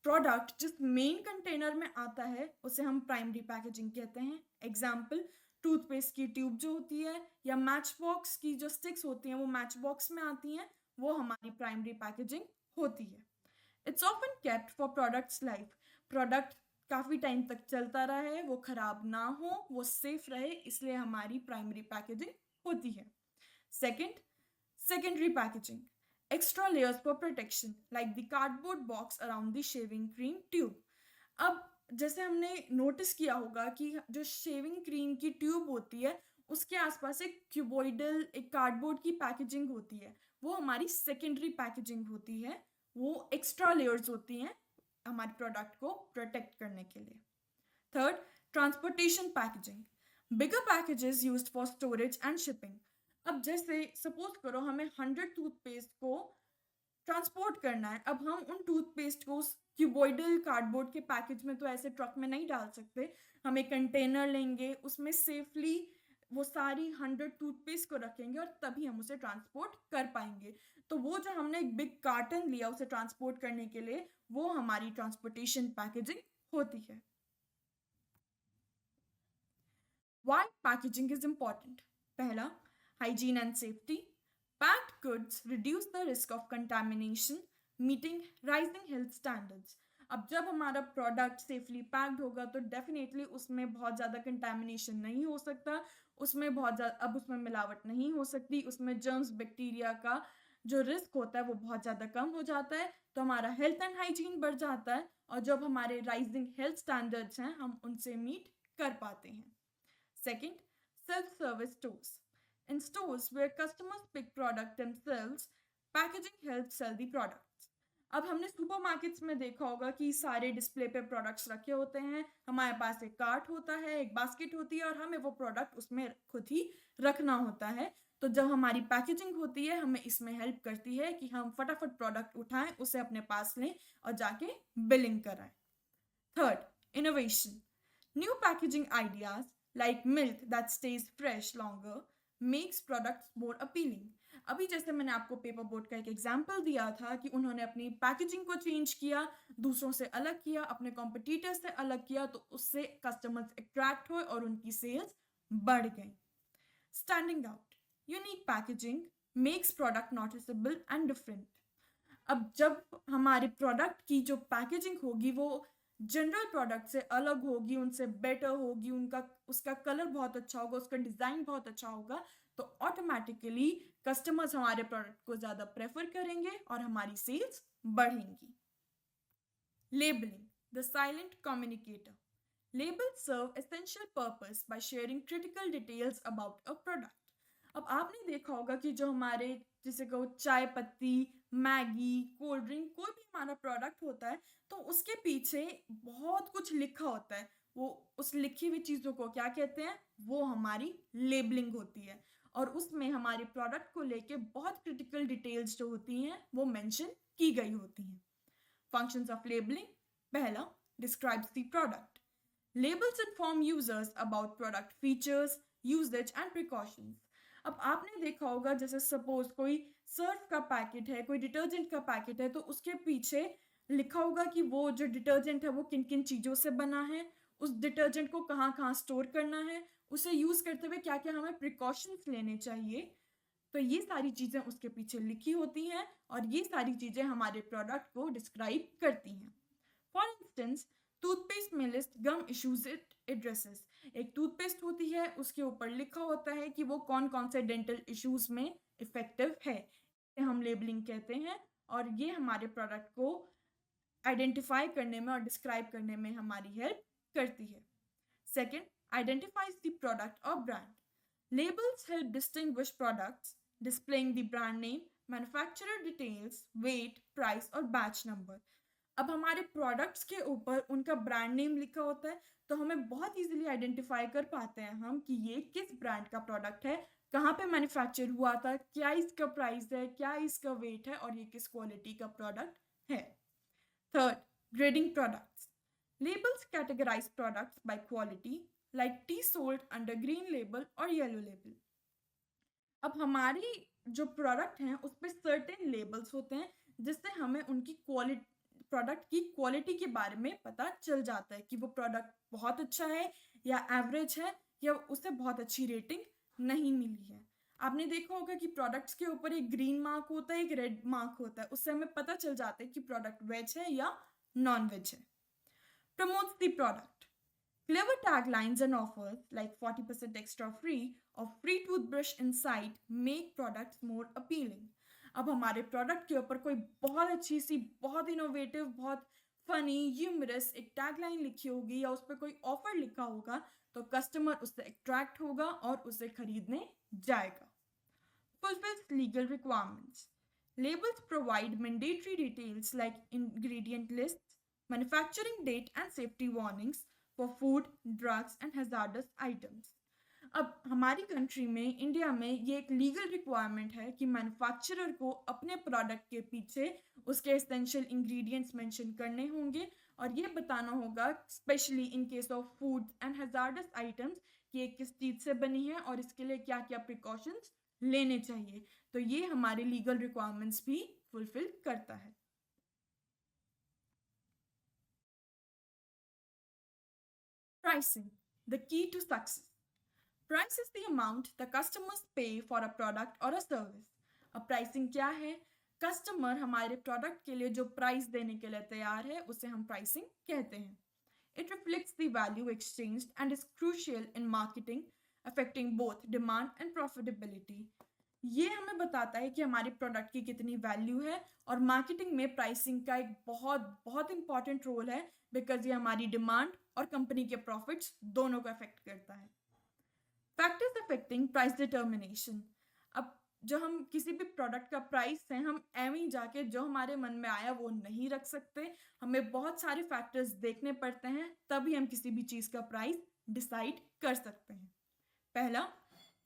प्रोडक्ट जिस मेन कंटेनर में आता है उसे हम प्राइमरी पैकेजिंग कहते हैं. एग्जाम्पल, टूथपेस्ट की ट्यूब जो होती है या मैच बॉक्स की जो स्टिक्स होती हैं वो मैच बॉक्स में आती हैं, वो हमारी प्राइमरी पैकेजिंग होती है. It's often kept for products life. Product काफ़ी टाइम तक चलता रहे, वो खराब ना हो, वो सेफ रहे, इसलिए हमारी प्राइमरी पैकेजिंग होती है. Second, secondary packaging, extra layers for protection like the cardboard box around the shaving cream tube. अब जैसे हमने नोटिस किया होगा कि जो शेविंग क्रीम की ट्यूब होती है उसके आसपास एक क्यूबॉइडल एक कार्डबोर्ड की पैकेजिंग होती है, वो हमारी सेकेंडरी पैकेजिंग होती है. वो एक्स्ट्रा लेयर्स होती हैं हमारे प्रोडक्ट को प्रोटेक्ट करने के लिए. Third, transportation packaging, bigger packages used for storage and shipping. अब जैसे सपोज करो हमें 100 टूथपेस्ट को ट्रांसपोर्ट करना है, अब हम उन टूथपेस्ट को उस क्यूबॉइडल कार्डबोर्ड के पैकेज में तो ऐसे ट्रक में नहीं डाल सकते, हम एक कंटेनर लेंगे, उसमें सेफली वो सारी 100 टूथपेस्ट को रखेंगे और तभी हम उसे ट्रांसपोर्ट कर पाएंगे. तो वो जो हमने एक बिग कार्टन लिया उसे ट्रांसपोर्ट करने के लिए, वो हमारी ट्रांसपोर्टेशन पैकेजिंग होती है. Why packaging is important? पहला, hygiene and safety. Packed goods reduce the risk of contamination, meeting rising health standards. अब जब हमारा प्रोडक्ट सेफली पैक्ड होगा तो डेफिनेटली उसमें बहुत ज़्यादा कंटेमिनेशन नहीं हो सकता, उसमें मिलावट नहीं हो सकती, उसमें जर्म्स बैक्टीरिया का जो रिस्क होता है वो बहुत ज़्यादा कम हो जाता है, तो हमारा हेल्थ एंड हाइजीन बढ़ जाता है और जब हमारे राइजिंग हेल्थ स्टैंडर्ड्स हैं हम उनसे मीट कर पाते हैं. Second, self-service stores. In stores where customers pick product themselves, packaging helps sell the products. अब हमने सुपरमार्केट्स में देखा होगा कि सारे डिस्प्ले पे प्रोडक्ट्स रखे होते हैं, हमारे पास एक कार्ट होता है, एक बास्केट होती है और हमें वो प्रोडक्ट उसमें खुद ही रखना होता है. तो जब हमारी पैकेजिंग होती है हमें इसमें हेल्प करती है कि हम फटाफट प्रोडक्ट उठाएं, उसे अपने पास लें और जाके बिलिंग कराएं. Third, innovation. New packaging ideas like milk that stays fresh longer makes products more appealing. अभी जैसे मैंने आपको पेपर बोट का एक एग्जाम्पल दिया था कि उन्होंने अपनी पैकेजिंग को चेंज किया, दूसरों से अलग किया, अपने कॉम्पिटिटर्स से अलग किया, तो उससे कस्टमर्स अट्रैक्ट हुए और उनकी सेल्स बढ़ गई. Standing out. Unique packaging makes product noticeable and different. अब जब हमारे प्रोडक्ट की जो पैकेजिंग होगी वो जनरल प्रोडक्ट से अलग होगी, उनसे बेटर होगी, उसका कलर बहुत अच्छा होगा, उसका डिज़ाइन बहुत अच्छा होगा, तो ऑटोमेटिकली कस्टमर्स हमारे प्रोडक्ट को ज़्यादा प्रेफर करेंगे और हमारी सेल्स बढ़ेंगी. Labelling, the silent communicator. Labels serve essential purpose by sharing critical details about a product. अब आपने देखा होगा कि जो हमारे जैसे को चाय पत्ती, मैगी, कोल्ड ड्रिंक, कोई भी हमारा प्रोडक्ट होता है तो उसके पीछे बहुत कुछ लिखा होता है. वो उस लिखी हुई चीज़ों को क्या कहते हैं, वो हमारी लेबलिंग होती है और उसमें हमारे प्रोडक्ट को लेके बहुत क्रिटिकल डिटेल्स जो होती हैं वो मेंशन की गई होती हैं. Functions of labelling. पहला, describes the product. Labels inform users about product features, usage and precautions. अब आपने देखा होगा जैसे सपोज कोई सर्फ का पैकेट है, कोई डिटर्जेंट का पैकेट है, तो उसके पीछे लिखा होगा कि वो जो डिटर्जेंट है वो किन किन चीज़ों से बना है, उस डिटर्जेंट को कहाँ कहाँ स्टोर करना है, उसे यूज़ करते हुए क्या क्या हमें प्रिकॉशंस लेने चाहिए. तो ये सारी चीज़ें उसके पीछे लिखी होती हैं और ये सारी चीज़ें हमारे प्रोडक्ट को डिस्क्राइब करती हैं. फॉर इंस्टेंस, टूथपेस्ट में list gum issues it addresses. एक टूथपेस्ट होती है, उसके ऊपर लिखा होता है कि वो कौन कौन से डेंटल इश्यूज में इफेक्टिव है. हम लेबलिंग कहते हैं और ये हमारे प्रोडक्ट को आइडेंटिफाई करने में और डिस्क्राइब करने में हमारी हेल्प करती है. सेकेंड, आइडेंटिफाइज द प्रोडक्ट और brand. Labels help distinguish products, displaying the brand name, manufacturer details, weight, price और batch number. अब हमारे प्रोडक्ट्स के ऊपर उनका ब्रांड नेम लिखा होता है, तो हमें बहुत इजीली आइडेंटिफाई कर पाते हैं हम कि ये किस ब्रांड का प्रोडक्ट है, कहाँ पे मैन्युफैक्चर हुआ था, क्या इसका प्राइस है, क्या इसका वेट है और ये किस क्वालिटी का प्रोडक्ट है। Third, grading products. Labels categorize products by quality, like tea sold under green label or yellow label. अब हमारी जो प्रोडक्ट हैं उस पर सर्टेन लेबल्स होते हैं जिससे हमें उनकी क्वालिटी, प्रोडक्ट की क्वालिटी के बारे में पता चल जाता है कि वो प्रोडक्ट बहुत अच्छा है या एवरेज है या उसे बहुत अच्छी रेटिंग नहीं मिली है। आपने देखा होगा कि प्रोडक्ट्स के ऊपर एक ग्रीन मार्क होता है, एक रेड मार्क होता है, उससे हमें पता चल जाता है कि प्रोडक्ट वेज है या नॉन वेज है। Promotes the product. Clever taglines and offers like 40% extra free or free toothbrush inside make products more appealing. अब हमारे प्रोडक्ट के ऊपर कोई बहुत अच्छी सी, बहुत इनोवेटिव, बहुत फनी, ह्यूमरस एक टैगलाइन लिखी होगी या उस पर कोई ऑफर लिखा होगा तो कस्टमर उससे अट्रैक्ट होगा और उसे खरीदने जाएगा। Fulfills legal requirements. Labels provide mandatory details like ingredient lists, manufacturing date and safety warnings for food, drugs and hazardous items. अब हमारी कंट्री में, इंडिया में, ये एक लीगल रिक्वायरमेंट है कि मैन्युफैक्चरर को अपने प्रोडक्ट के पीछे उसके एसेंशियल इंग्रेडिएंट्स मेंशन करने होंगे और ये बताना होगा, specially in case of food and hazards items, कि ये किस चीज़ से बनी है और इसके लिए क्या क्या प्रिकॉशंस लेने चाहिए। तो ये हमारे लीगल रिक्वायरमेंट्स भी फुलफिल करता है। Pricing, the key to success. Price is the amount the customers pay for a product or a service. अब प्राइसिंग क्या है? कस्टमर हमारे प्रोडक्ट के लिए जो प्राइस देने के लिए तैयार है उसे हम प्राइसिंग कहते हैं। It reflects the value exchanged and is crucial in marketing, affecting both demand and profitability. ये हमें बताता है कि हमारे प्रोडक्ट की कितनी वैल्यू है और मार्केटिंग में प्राइसिंग का एक बहुत बहुत इंपॉर्टेंट रोल है, बिकॉज ये हमारी डिमांड और कंपनी के प्रॉफिट्स दोनों को अफेक्ट करता है। Factors affecting price determination. अब जो हम किसी भी प्रोडक्ट का प्राइस है, हम एवं ही जाके जो हमारे मन में आया वो नहीं रख सकते, हमें बहुत सारे फैक्टर्स देखने पड़ते हैं तभी हम किसी भी चीज़ का प्राइस डिसाइड कर सकते हैं। पहला,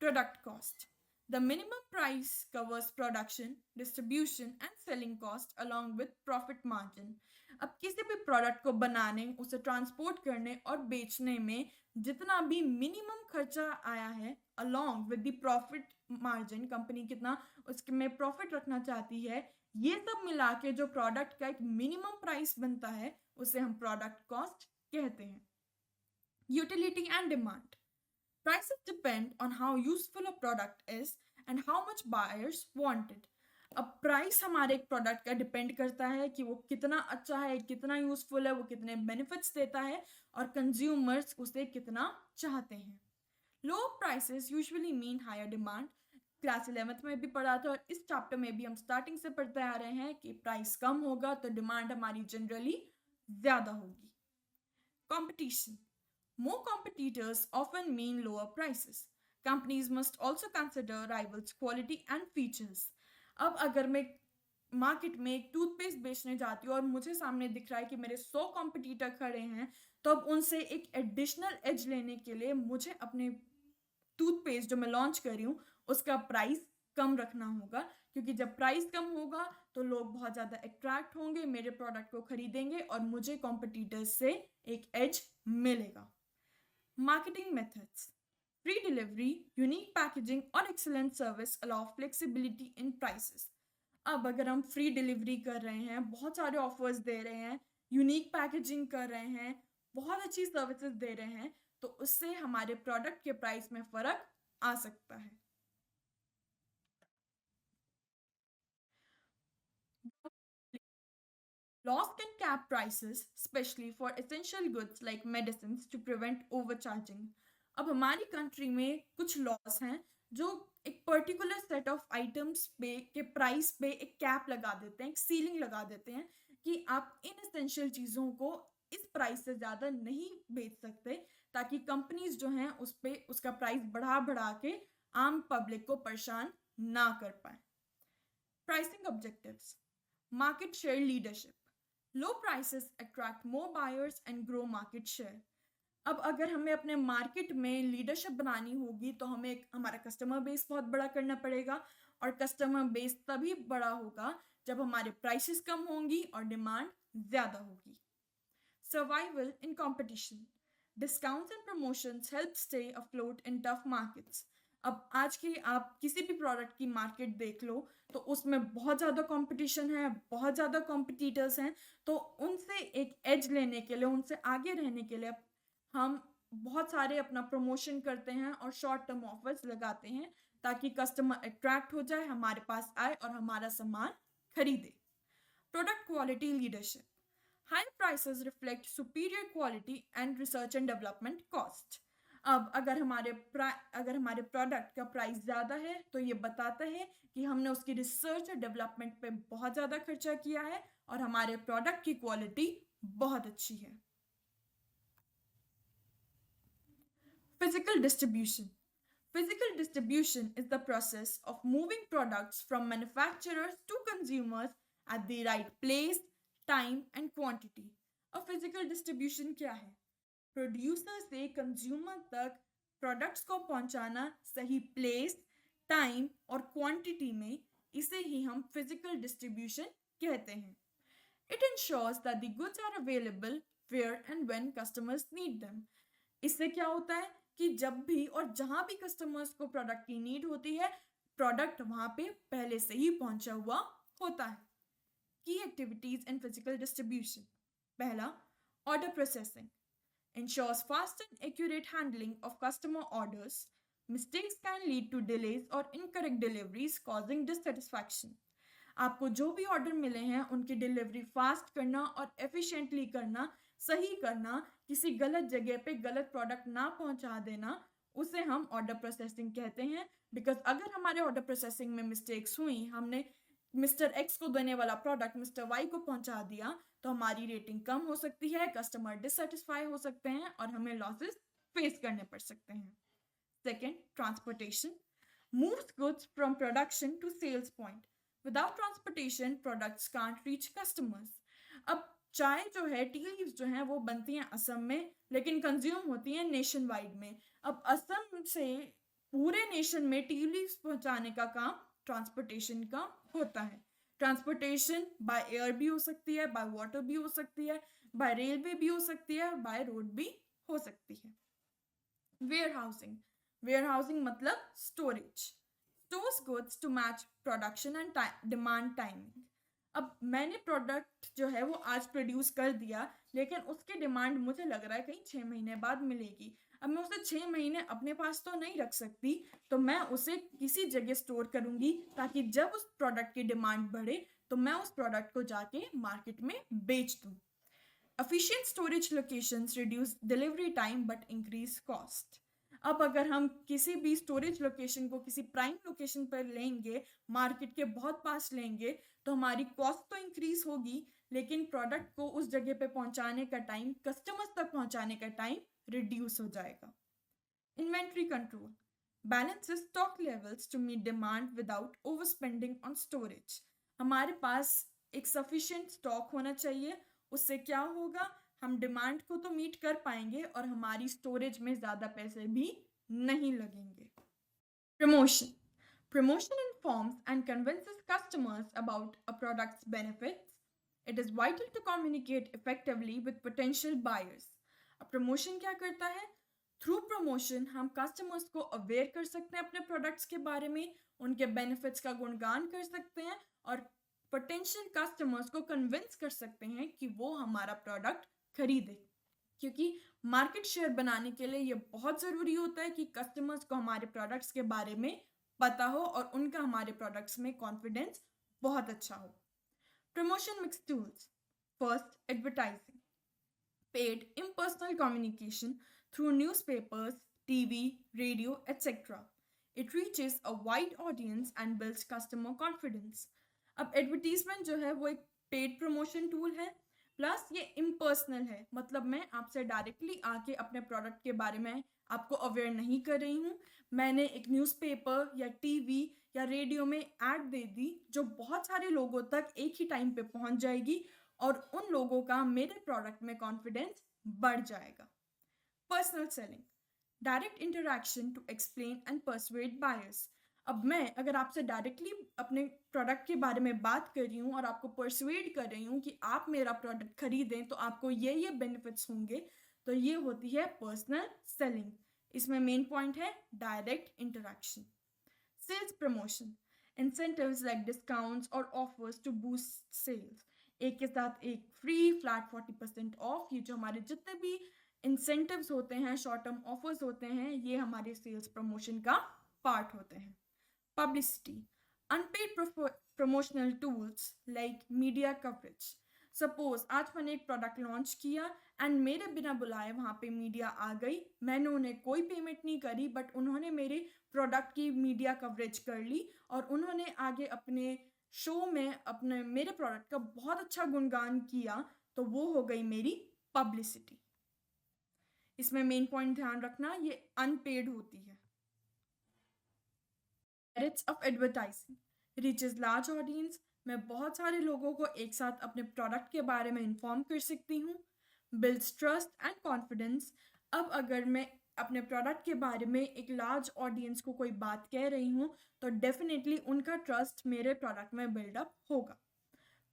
product cost. The minimum price covers production, distribution and selling cost along with profit margin. अब किसी भी प्रोडक्ट को बनाने, उसे ट्रांसपोर्ट करने और बेचने में जितना भी मिनिमम खर्चा आया है, along with the profit margin, company कितना उसके में प्रॉफिट रखना चाहती है, ये सब मिला के जो प्रोडक्ट का एक मिनिमम प्राइस बनता है उसे हम प्रोडक्ट कॉस्ट कहते हैं। Utility and demand. Prices depend on how useful a product is and how much buyers want it. अब प्राइस हमारे एक प्रोडक्ट का डिपेंड करता है कि वो कितना अच्छा है, कितना यूजफुल है, वो कितने बेनिफिट्स देता है और कंज्यूमर्स उसे कितना चाहते हैं। Low prices usually mean higher demand. Class 11th में भी पढ़ा था और इस चैप्टर में भी हम स्टार्टिंग से पढ़ते आ रहे हैं कि प्राइस कम होगा तो डिमांड हमारी जनरली ज़्यादा होगी। Competition. More competitors often mean lower prices. Companies must also consider rivals' quality and features. अब अगर मैं मार्केट में एक टूथपेस्ट बेचने जाती हूँ और मुझे सामने दिख रहा है कि मेरे 100 कॉम्पिटिटर खड़े हैं, तो अब उनसे एक एडिशनल एज लेने के लिए मुझे अपने टूथपेस्ट जो मैं लॉन्च कर रही हूँ उसका प्राइस कम रखना होगा, क्योंकि जब प्राइस कम होगा तो लोग बहुत ज़्यादा अट्रैक्ट होंगे, मेरे प्रोडक्ट को खरीदेंगे और मुझे कॉम्पिटिटर्स से एक एज मिलेगा। Marketing methods. Free delivery, unique packaging और excellent service allow flexibility in prices. अब अगर हम फ्री डिलीवरी कर रहे हैं, बहुत सारे ऑफर्स दे रहे हैं, यूनिक पैकेजिंग कर रहे हैं, बहुत अच्छी सर्विसेज दे रहे हैं, तो उससे हमारे प्रोडक्ट के प्राइस में फ़र्क आ सकता है। Laws can cap prices, especially for essential goods like medicines, to prevent overcharging. अब हमारी कंट्री में कुछ लॉज हैं जो एक पर्टिकुलर सेट ऑफ आइटम्स पे के प्राइस पे एक कैप लगा देते हैं, एक सीलिंग लगा देते हैं कि आप इन एसेंशियल चीज़ों को इस प्राइस से ज़्यादा नहीं बेच सकते, ताकि कंपनीज जो हैं उस पे उसका प्राइस बढ़ा बढ़ा के आम पब्लिक को परेशान ना कर पाए। Pricing objectives. Market share leadership. Low prices attract more buyers and grow market share. अब अगर हमें अपने मार्केट में लीडरशिप बनानी होगी तो हमें हमारा कस्टमर बेस बहुत बड़ा करना पड़ेगा, और कस्टमर बेस तभी बड़ा होगा जब हमारे प्राइसेस कम होंगी और डिमांड ज़्यादा होगी। Survival in competition, discounts and promotions help stay afloat in tough markets. अब आज की आप किसी भी प्रोडक्ट की मार्केट देख लो तो उसमें बहुत ज़्यादा कंपटीशन है, बहुत ज़्यादा कॉम्पिटिटर्स हैं। तो उनसे एक एज लेने के लिए, उनसे आगे रहने के लिए हम बहुत सारे अपना प्रमोशन करते हैं और शॉर्ट टर्म ऑफर्स लगाते हैं ताकि कस्टमर अट्रैक्ट हो जाए, हमारे पास आए और हमारा सामान खरीदे। Product quality leadership, high prices reflect superior quality and research and development cost. अब अगर हमारे प्रोडक्ट का प्राइस ज़्यादा है तो ये बताता है कि हमने उसकी रिसर्च और डेवलपमेंट पे बहुत ज़्यादा खर्चा किया है और हमारे प्रोडक्ट की क्वालिटी बहुत अच्छी है। Physical distribution. Physical distribution is the process of moving products from manufacturers to consumers at the right place, time and quantity. अब physical distribution क्या है? प्रोड्यूसर से कंज्यूमर तक प्रोडक्ट्स को पहुंचाना सही प्लेस, टाइम और क्वांटिटी में, इसे ही हम फिजिकल डिस्ट्रीब्यूशन कहते हैं। It ensures that the goods are available where and when customers need them. इससे क्या होता है कि जब भी और जहां भी कस्टमर्स को प्रोडक्ट की नीड होती है, प्रोडक्ट वहां पे पहले से ही पहुंचा हुआ होता है। की एक्टिविटीज इन फिजिकल डिस्ट्रीब्यूशन, पहला, order processing ensures fast and accurate handling of customer orders. Mistakes can lead to delays or incorrect deliveries causing dissatisfaction. आपको जो भी ऑर्डर मिले हैं उनकी डिलीवरी फास्ट करना और एफिशिएंटली करना, सही करना, किसी गलत जगह पे गलत प्रोडक्ट ना पहुंचा देना, उसे हम ऑर्डर प्रोसेसिंग कहते हैं। बिकॉज अगर हमारे ऑर्डर प्रोसेसिंग में मिस्टेक्स हुई, हमने मिस्टर एक्स को देने वाला प्रोडक्ट मिस्टर वाई को पहुंचा दिया, तो हमारी रेटिंग कम हो सकती है, कस्टमर डिससेटिस्फाई हो सकते हैं और हमें लॉसेस फेस करने पड़ सकते हैं। Second, transportation moves goods from production to sales point. Without transportation, products can't reach customers. अब चाय जो है, टी लीव्स जो हैं वो बनती हैं असम में, लेकिन कंज्यूम होती हैं नेशन वाइड में। अब असम से पूरे नेशन में टी लीव्स पहुंचाने का काम ट्रांसपोर्टेशन का होता है। ट्रांसपोर्टेशन बाय एयर भी हो सकती है, बाय वाटर भी हो सकती है, बाय रेलवे भी हो सकती है, बाय रोड भी हो सकती है। वेयर हाउसिंग, वेयर हाउसिंग मतलब storage, stores goods to match production and demand timing. अब मैंने प्रोडक्ट जो है वो आज प्रोड्यूस कर दिया, लेकिन उसकी डिमांड मुझे लग रहा है कहीं 6 महीने बाद मिलेगी। अब मैं उसे 6 महीने अपने पास तो नहीं रख सकती, तो मैं उसे किसी जगह स्टोर करूंगी ताकि जब उस प्रोडक्ट की डिमांड बढ़े तो मैं उस प्रोडक्ट को जाके मार्केट में बेच दूँ। Efficient storage locations reduce delivery time but increase cost. अब अगर हम किसी भी स्टोरेज लोकेशन को किसी प्राइम लोकेशन पर लेंगे, मार्केट के बहुत पास लेंगे, तो हमारी कॉस्ट तो इंक्रीज होगी, लेकिन प्रोडक्ट को उस जगह पे पहुंचाने का टाइम, कस्टमर्स तक पहुंचाने का टाइम रिड्यूस हो जाएगा। Inventory control balances stock levels to meet demand without overspending on storage. हमारे पास एक सफिशिएंट स्टॉक होना चाहिए, उससे क्या होगा, हम डिमांड को तो मीट कर पाएंगे और हमारी स्टोरेज में ज़्यादा पैसे भी नहीं लगेंगे। Promotion, promotion informs and convinces customers about a product's benefits. It is vital to communicate effectively with potential buyers. अब प्रमोशन क्या करता है? थ्रू प्रमोशन हम कस्टमर्स को अवेयर कर सकते हैं अपने प्रोडक्ट्स के बारे में, उनके बेनिफिट्स का गुणगान कर सकते हैं और पोटेंशियल कस्टमर्स को कन्विंस कर सकते हैं कि वो हमारा प्रोडक्ट खरीदे। क्योंकि मार्केट शेयर बनाने के लिए ये बहुत ज़रूरी होता है कि कस्टमर्स को हमारे प्रोडक्ट्स के बारे में पता हो और उनका हमारे प्रोडक्ट्स में कॉन्फिडेंस बहुत अच्छा हो। Promotion mix tools, first, advertising, paid impersonal communication through newspapers, TV, radio, etc. It reaches a wide audience and builds customer confidence. अब एडवर्टीजमेंट जो है वो एक पेड प्रमोशन टूल है, प्लस ये इम्पर्सनल है, मतलब मैं आपसे डायरेक्टली आके अपने प्रोडक्ट के बारे में आपको अवेयर नहीं कर रही हूँ। मैंने एक न्यूज़पेपर या टीवी या रेडियो में ऐड दे दी जो बहुत सारे लोगों तक एक ही टाइम पे पहुँच जाएगी और उन लोगों का मेरे प्रोडक्ट में कॉन्फिडेंस बढ़ जाएगा। Personal selling, direct interaction to explain and persuade buyers. अब मैं अगर आपसे डायरेक्टली अपने प्रोडक्ट के बारे में बात कर रही हूँ और आपको परsuade कर रही हूँ कि आप मेरा प्रोडक्ट खरीदें तो आपको ये बेनिफिट्स होंगे, तो ये होती है पर्सनल सेलिंग। इसमें मेन पॉइंट है direct interaction. Sales promotion, incentives like discounts or offers to boost sales। एक के साथ एक फ्री फ्लैट 40% ऑफ, ये जो हमारे जितने भी इंसेंटिव्स होते हैं, शॉर्ट टर्म ऑफर्स होते हैं, ये हमारे सेल्स प्रमोशन का पार्ट होते हैं। Publicity, unpaid promotional tools like media coverage. Suppose आज मैंने एक प्रोडक्ट लॉन्च किया एंड मेरे बिना बुलाए वहाँ पे मीडिया आ गई, मैंने उन्हें कोई पेमेंट नहीं करी, बट उन्होंने मेरे प्रोडक्ट की मीडिया कवरेज कर ली और उन्होंने आगे अपने शो में अपने मेरे प्रोडक्ट का बहुत अच्छा गुणगान किया, तो वो हो गई मेरी पब्लिसिटी। इसमें मेन पॉइंट ध्यान रखना, ये अनपेड होती है। Merits of advertising, reaches large audience. मैं बहुत सारे लोगों को एक साथ अपने प्रोडक्ट के बारे में इन्फॉर्म कर सकती हूँ। Builds trust and confidence. अब अगर मैं अपने प्रोडक्ट के बारे में एक लार्ज ऑडियंस को कोई बात कह रही हूँ, तो डेफिनेटली उनका ट्रस्ट मेरे प्रोडक्ट में बिल्डअप होगा।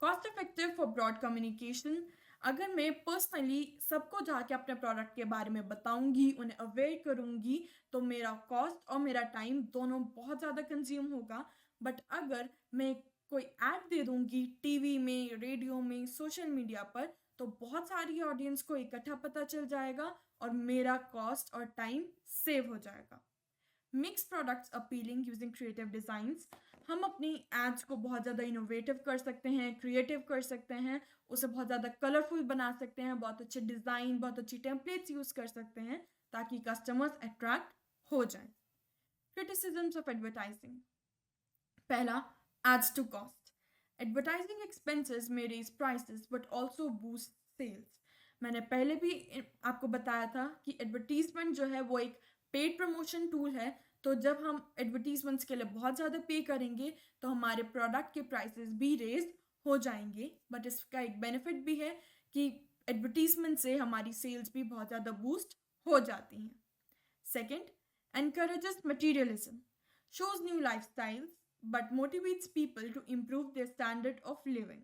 Cost effective for broad communication. अगर मैं पर्सनली सबको जाके अपने प्रोडक्ट के बारे में बताऊंगी, उन्हें अवेयर करूंगी, तो मेरा कॉस्ट और मेरा टाइम दोनों बहुत ज़्यादा कंज्यूम होगा। बट अगर मैं कोई ऐड दे दूंगी टीवी में, रेडियो में, सोशल मीडिया पर, तो बहुत सारी ऑडियंस को इकट्ठा पता चल जाएगा और मेरा कॉस्ट और टाइम सेव हो जाएगा। Mix products appealing using creative designs. हम अपनी एड्स को बहुत ज़्यादा इनोवेटिव कर सकते हैं, क्रिएटिव कर सकते हैं, उसे बहुत ज़्यादा कलरफुल बना सकते हैं, बहुत अच्छे डिज़ाइन, बहुत अच्छी टेम्पलेट्स यूज़ कर सकते हैं ताकि कस्टमर्स अट्रैक्ट हो जाएं। Criticisms of advertising. पहला, adds to cost. Advertising expenses may raise prices but also boost sales. मैंने पहले भी आपको बताया था कि एडवर्टीजमेंट जो है वो एक पेड प्रमोशन टूल है, तो जब हम एडवर्टीजमेंट्स के लिए बहुत ज़्यादा पे करेंगे तो हमारे प्रोडक्ट के प्राइसेस भी रेज हो जाएंगे। बट इसका एक बेनिफिट भी है कि एडवर्टीजमेंट से हमारी सेल्स भी बहुत ज़्यादा बूस्ट हो जाती हैं। Second, encourages materialism, shows new lifestyles but motivates people to improve their standard of living।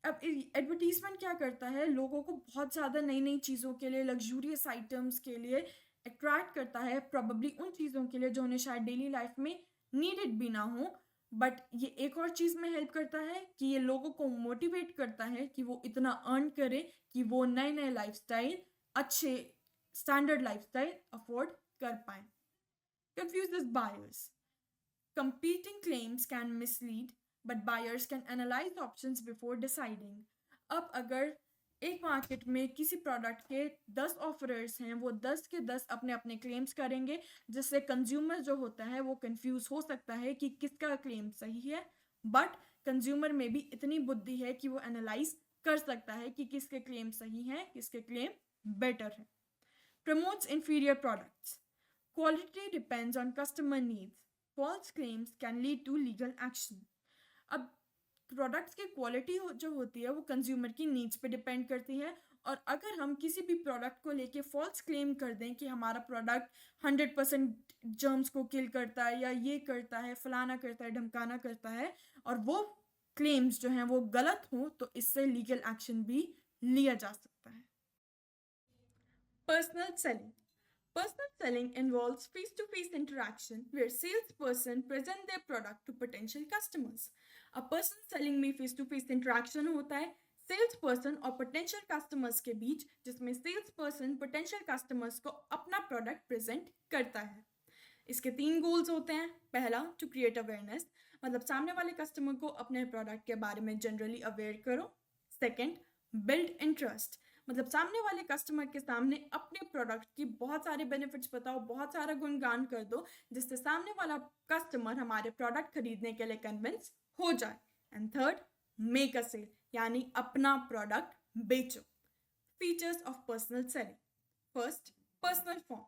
अब एडवर्टीजमेंट क्या करता है, लोगों को बहुत ज़्यादा नई नई चीज़ों के लिए, लग्जूरियस आइटम्स के लिए अट्रैक्ट करता है, प्रॉब्ली उन चीज़ों के लिए जो उन्हें शायद डेली लाइफ में नीडेड भी ना हो। बट ये एक और चीज़ में हेल्प करता है कि ये लोगों को मोटिवेट करता है कि वो इतना अर्न करे कि वो नए नए लाइफस्टाइल, अच्छे स्टैंडर्ड लाइफस्टाइल अफोर्ड कर पाएँ। Confuses buyers. Competing claims can mislead, but buyers can analyze options before deciding। अब अगर एक मार्केट में किसी प्रोडक्ट के 10 ऑफरर्स हैं, वो 10 के 10 अपने अपने क्लेम्स करेंगे, जिससे कंज्यूमर जो होता है वो कंफ्यूज हो सकता है कि किसका क्लेम सही है। बट कंज्यूमर में भी इतनी बुद्धि है कि वो एनालाइज कर सकता है कि किसके क्लेम सही हैं, किसके क्लेम बेटर है। Promotes inferior products. Quality depends on customer needs. False claims can lead to legal action। अब प्रोडक्ट्स की क्वालिटी जो होती है वो कंज्यूमर की नीड्स पे डिपेंड करती है, और अगर हम किसी भी प्रोडक्ट को लेके फॉल्स क्लेम कर दें कि हमारा प्रोडक्ट 100% जर्म्स को किल करता है, या ये करता है, फलाना करता है, ढमकाना करता है, और वो क्लेम्स जो हैं वो गलत हों, तो इससे लीगल एक्शन भी लिया जा सकता है। Personal selling. Personal selling involves face-to-face interaction where salesperson present their product to potential customers। अब personal selling में face-to-face interaction होता है salesperson और potential customers के बीच, जिसमें salesperson potential customers को अपना product present करता है। इसके 3 गोल्स होते हैं। पहला, to create awareness, मतलब सामने वाले कस्टमर को अपने प्रोडक्ट के बारे में जनरली अवेयर करो। सेकेंड, build interest, मतलब सामने वाले कस्टमर के सामने अपने प्रोडक्ट की बहुत सारे बेनिफिट्स बताओ, बहुत सारा गुणगान कर दो, जिससे सामने वाला कस्टमर हमारे प्रोडक्ट खरीदने के लिए कन्विंस हो जाए। And third, make a sale, यानी अपना प्रोडक्ट बेचो। Features of personal selling. First, personal form,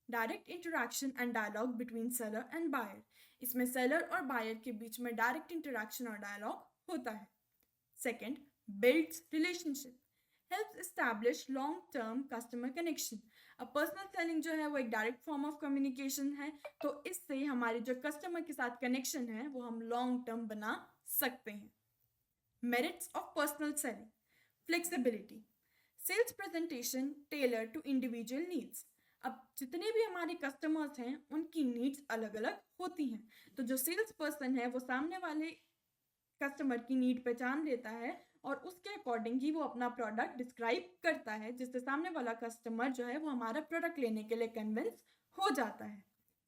direct interaction and dialogue between seller and buyer. इसमें सेलर और बायर के बीच में डायरेक्ट इंटरेक्शन और डायलॉग होता है। Second, builds relationship, helps establish long term customer connection. अब पर्सनल सेलिंग जो है वो एक डायरेक्ट फॉर्म ऑफ कम्युनिकेशन है, तो इससे हमारे जो कस्टमर के साथ कनेक्शन है वो हम लॉन्ग टर्म बना सकते हैं. Merits of personal selling: flexibility, sales presentation tailor to individual needs. अब जितने भी हमारे कस्टमर्स हैं उनकी नीड्स अलग अलग होती हैं, तो जो सेल्स पर्सन है वो सामने वाले कस्टमर की नीड पहचान लेता है और उसके अकॉर्डिंग ही वो अपना प्रोडक्ट डिस्क्राइब करता है, जिससे सामने वाला कस्टमर जो है वो हमारा प्रोडक्ट लेने के लिए कन्विंस हो जाता है.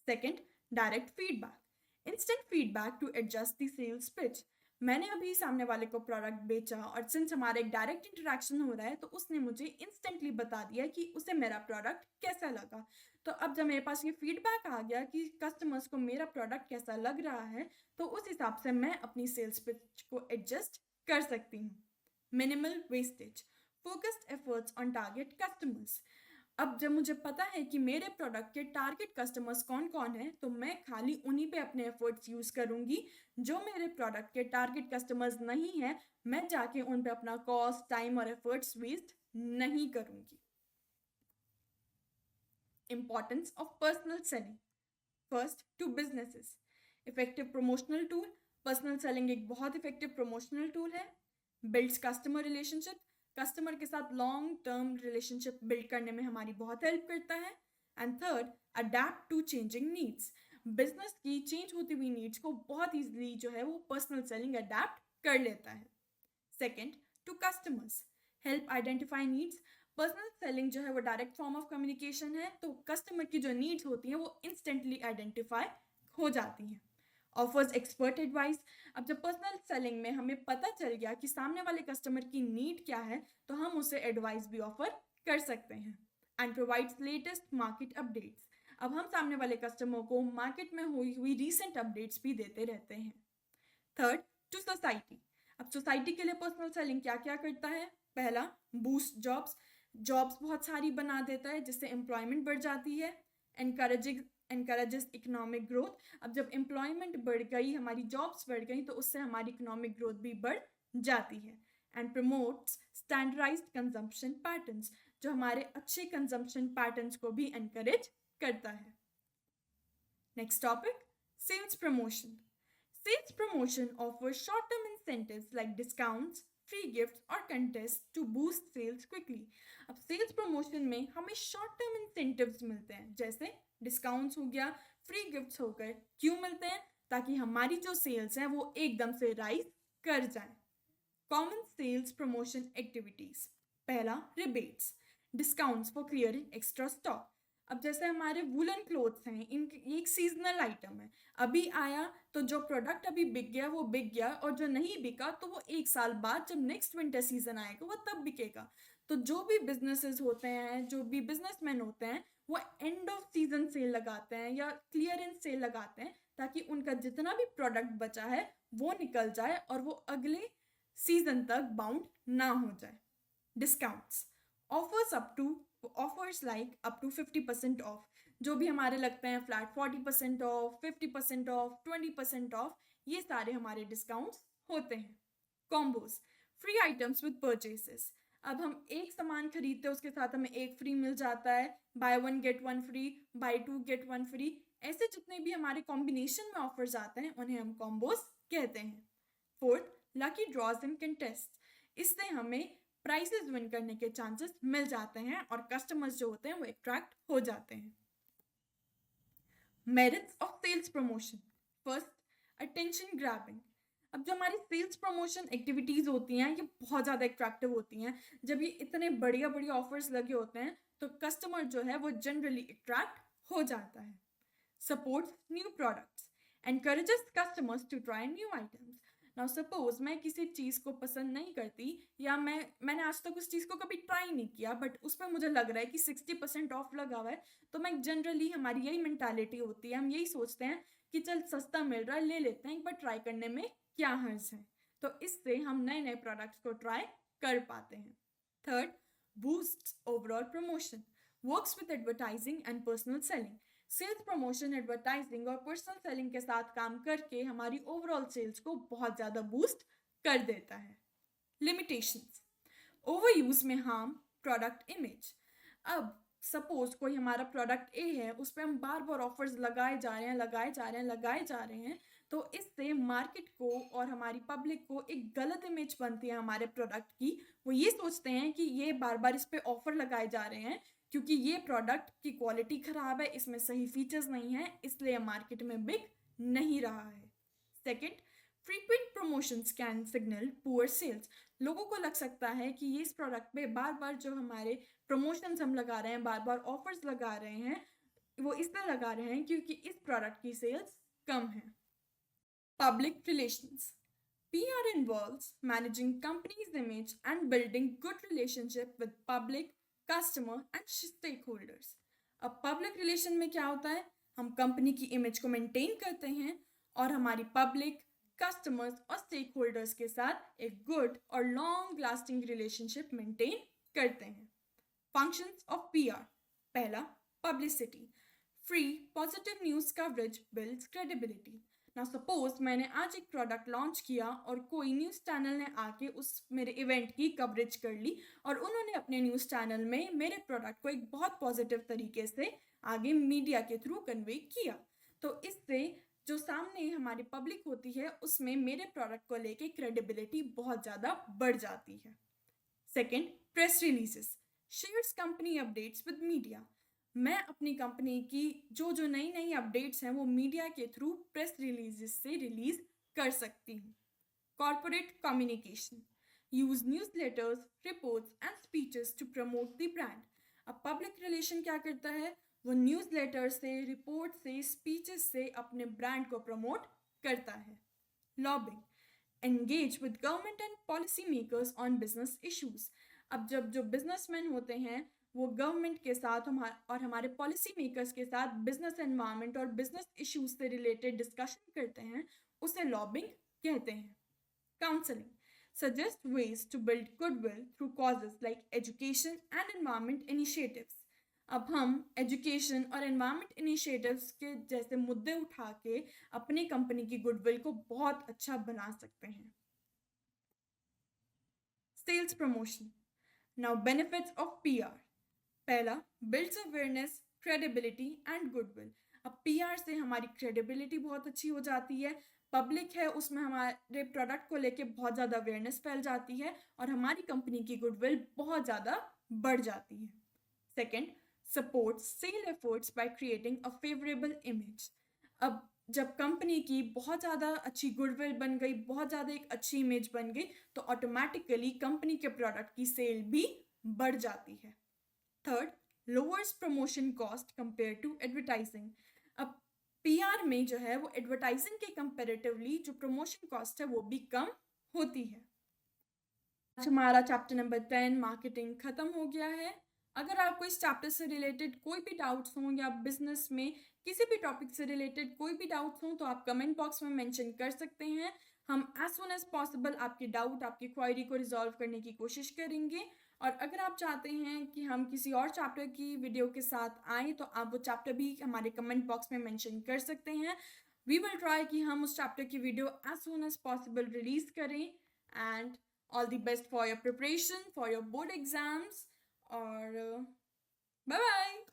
Second, direct feedback, instant feedback to adjust the sales pitch. मैंने अभी सामने वाले को प्रोडक्ट बेचा और सिंस हमारा एक डायरेक्ट इंटरेक्शन हो रहा है तो उसने मुझे इंस्टेंटली बता दिया कि उसे मेरा प्रोडक्ट कैसा लगा. तो अब जब मेरे पास ये फीडबैक आ गया कि कस्टमर्स को मेरा प्रोडक्ट कैसा लग रहा है, तो उस हिसाब से मैं अपनी सेल्स पिच को एडजस्ट कर सकती हूँ. Minimal wastage, focused efforts on target customers. अब जब मुझे पता है कि मेरे प्रोडक्ट के टारगेट कस्टमर्स कौन कौन हैं, तो मैं खाली उन्हीं पे अपने एफर्ट्स यूज़ करूँगी. जो मेरे प्रोडक्ट के टारगेट कस्टमर्स नहीं हैं, मैं जाके उन पे अपना कॉस्ट, टाइम और एफर्ट्स वेस्ट नहीं करूँगी. Importance of personal selling. First, to businesses. Effective promotional tool. Personal selling एक बहुत इफेक्टिव प्रमोशनल टूल है. Builds customer relationship. कस्टमर के साथ लॉन्ग टर्म रिलेशनशिप बिल्ड करने में हमारी बहुत हेल्प करता है. And third, adapt to changing needs. Business की चेंज होती हुई नीड्स को बहुत ईजिली जो है वो पर्सनल सेलिंग अडेप्ट कर लेता है. Second, to customers, help identify needs. Personal selling जो है वो डायरेक्ट फॉर्म ऑफ कम्युनिकेशन है, तो कस्टमर की जो नीड्स होती हैं वो इंस्टेंटली आइडेंटिफाई हो जाती हैं. Offers expert advice. अब जब पर्सनल सेलिंग में हमें पता चल गया कि सामने वाले कस्टमर की नीड क्या है, तो हम उसे एडवाइस भी ऑफर कर सकते हैं. And provides latest market updates. अब हम सामने वाले कस्टमर को मार्केट में हुई रीसेंट अपडेट्स भी देते रहते हैं. Third, to society. अब सोसाइटी के लिए पर्सनल सेलिंग क्या क्या करता है? पहला, बूस्ट जॉब्स. जॉब्स बहुत सारी बना देता है जिससे एम्प्लॉयमेंट बढ़ जाती है. Encourages economic growth. अब जब एम्प्लॉयमेंट बढ़ गई, हमारी जॉब्स बढ़ गई, तो उससे हमारी इकोनॉमिक ग्रोथ भी बढ़ जाती है. And promotes standardised consumption patterns, जो हमारे अच्छे कंजम्पशन पैटर्न्स को भी एनकरेज करता है. Next topic, sales promotion. Sales promotion offers short-term incentives like discounts, free gifts और contests to boost sales quickly. अब sales promotion में हमें short-term incentives मिलते हैं, जैसे discounts हो गया, free gifts हो गए. क्यों मिलते हैं? ताकि हमारी जो sales हैं वो एकदम से rise कर जाएं. Common sales promotion activities. पहला, rebates, discounts for clearing extra stock. अब जैसे हमारे वुलन क्लोथ्स हैं, इनकी एक सीजनल आइटम है, अभी आया तो जो प्रोडक्ट अभी बिक गया वो बिक गया, और जो नहीं बिका तो वो एक साल बाद जब नेक्स्ट विंटर सीजन आएगा वो तब बिकेगा. तो जो भी बिजनेसेस होते हैं, जो भी बिजनेसमैन होते हैं, वो एंड ऑफ सीजन सेल लगाते हैं या क्लियरेंस सेल लगाते हैं, ताकि उनका जितना भी प्रोडक्ट बचा है वो निकल जाए और वो अगले सीजन तक बाउंड ना हो जाए. Discounts, offers like up to 50% off. जो भी हमारे लगते हैं फ्लैट 40% ऑफ, 50% ऑफ, 20% ऑफ, ये सारे हमारे डिस्काउंट्स होते हैं. Combos, free items with purchases. अब हम एक सामान खरीदते हैं, उसके साथ हमें एक फ्री मिल जाता है, buy one get one free, buy two get one free. ऐसे जितने भी हमारे कॉम्बिनेशन में ऑफर्स आते हैं उन्हें हम कॉम्बोज कहते हैं. Fourth, lucky draws and contest. इससे हमें प्राइसेस विन करने के चांसेस मिल जाते हैं और कस्टमर्स जो होते हैं वो अट्रैक्ट हो जाते हैं. Merits of sales promotion. First, attention grabbing. अब जो हमारी सेल्स प्रमोशन एक्टिविटीज़ होती हैं ये बहुत ज़्यादा अट्रैक्टिव होती हैं. जब ये इतने बढ़िया बढ़िया ऑफर्स लगे होते हैं तो कस्टमर जो है वो जनरली अट्रैक्ट हो जाता है. Supports new products, encourages customers to try new items. Now suppose मैं किसी चीज़ को पसंद नहीं करती, या मैंने आज तक उस चीज़ को कभी ट्राई नहीं किया, बट उस पर मुझे लग रहा है कि 60% ऑफ लगा हुआ है, तो मैं जनरली, हमारी यही मेंटालिटी होती है, हम यही सोचते हैं कि चल सस्ता मिल रहा है ले लेते हैं, एक बार ट्राई करने में क्या हर्ज है. तो इससे हम नए नए प्रोडक्ट्स को ट्राई कर पाते हैं. Third, boost overall promotion, works with advertising and personal selling. Sales promotion, advertising और पर्सनल सेलिंग के साथ काम करके हमारी ओवरऑल सेल्स को बहुत ज़्यादा बूस्ट कर देता है. लिमिटेशंस, ओवर यूज में हार्म प्रोडक्ट इमेज। अब सपोज कोई हमारा प्रोडक्ट ए है, उस पर हम बार बार ऑफर्स लगाए जा रहे हैं, लगाए जा रहे हैं, तो इससे मार्केट को और हमारी पब्लिक को एक गलत इमेज बनती है हमारे प्रोडक्ट की। वो ये सोचते हैं कि ये बार बार इस पे ऑफर लगाए जा रहे हैं क्योंकि ये प्रोडक्ट की क्वालिटी ख़राब है, इसमें सही फीचर्स नहीं है, इसलिए मार्केट में बिक नहीं रहा है। Second, frequent promotions can signal poor sales. लोगों को लग सकता है कि ये इस प्रोडक्ट पे बार बार जो हमारे प्रमोशंस हम लगा रहे हैं, बार बार ऑफर्स लगा रहे हैं, वो इसलिए लगा रहे हैं क्योंकि इस प्रोडक्ट की सेल्स कम है। Public relations. PR involves managing company's image and building good relationship with public, customer and stakeholders. अब पब्लिक रिलेशन में क्या होता है, हम कंपनी की इमेज को मेंटेन करते हैं और हमारी पब्लिक, कस्टमर्स और स्टेक होल्डर्स के साथ एक गुड और लॉन्ग लास्टिंग रिलेशनशिप मेंटेन करते हैं। Functions of PR. पहला, publicity. Free positive news coverage builds credibility. ना सपोज मैंने आज एक प्रोडक्ट लॉन्च किया और कोई न्यूज़ चैनल ने आके उस मेरे इवेंट की कवरेज कर ली और उन्होंने अपने न्यूज़ चैनल में मेरे प्रोडक्ट को एक बहुत पॉजिटिव तरीके से आगे मीडिया के थ्रू कन्वे किया, तो इससे जो सामने हमारी पब्लिक होती है उसमें मेरे प्रोडक्ट को लेके क्रेडिबिलिटी बहुत ज़्यादा बढ़ जाती है। Second, press releases shares company updates with media. मैं अपनी कंपनी की जो जो नई नई अपडेट्स हैं वो मीडिया के थ्रू प्रेस रिलीजेस से रिलीज कर सकती हूँ। Corporate communication use newsletters, reports and speeches to promote the brand. अब पब्लिक रिलेशन क्या करता है, वो न्यूज़ लेटर से, रिपोर्ट से, स्पीचेस से अपने ब्रांड को प्रमोट करता है। Lobbying engage with government and policy makers on business issues. अब जब जो बिजनेसमैन होते हैं वो गवर्नमेंट के साथ और हमारे पॉलिसी मेकर्स के साथ बिजनेस एनवायरनमेंट और बिजनेस इश्यूज से रिलेटेड डिस्कशन करते हैं, उसे लॉबिंग कहते हैं। Counselling suggest ways to build goodwill through causes like education and environment initiatives. अब हम एजुकेशन और एनवायरनमेंट इनिशिएटिव्स के जैसे मुद्दे उठा के अपनी कंपनी की गुडविल को बहुत अच्छा बना सकते हैं। Sales promotion. Now benefits of PR. पहला, builds awareness, credibility and goodwill. अब पीआर से हमारी क्रेडिबिलिटी बहुत अच्छी हो जाती है, पब्लिक है उसमें हमारे प्रोडक्ट को लेके बहुत ज़्यादा अवेयरनेस फैल जाती है और हमारी कंपनी की गुडविल बहुत ज़्यादा बढ़ जाती है। Second, support sale efforts by creating a favourable image. अब जब कंपनी की बहुत ज़्यादा अच्छी गुडविल बन गई, बहुत ज़्यादा एक अच्छी इमेज बन गई, तो ऑटोमेटिकली कंपनी के प्रोडक्ट की सेल भी बढ़ जाती है। Third, lowers promotion cost compare to advertising. अब पीआर में जो है वो एडवर्टाइजिंग के कंपेरेटिवली जो प्रमोशन कॉस्ट है वो भी कम होती है। आज हमारा चैप्टर नंबर 10 मार्केटिंग खत्म हो गया है। अगर आपको इस चैप्टर से रिलेटेड कोई भी डाउट्स हों या बिजनेस में किसी भी टॉपिक से रिलेटेड कोई भी डाउट्स हों तो आप कमेंट बॉक्स में मेंशन कर सकते हैं। हम एज सुन एज पॉसिबल आपके डाउट, आपकी क्वायरी को रिजॉल्व करने की कोशिश करेंगे। और अगर आप चाहते हैं कि हम किसी और चैप्टर की वीडियो के साथ आएँ तो आप वो चैप्टर भी हमारे कमेंट बॉक्स में मेंशन कर सकते हैं। वी विल ट्राई कि हम उस चैप्टर की video as soon as possible release करें। And all the best for your preparation for your board exams, or bye bye.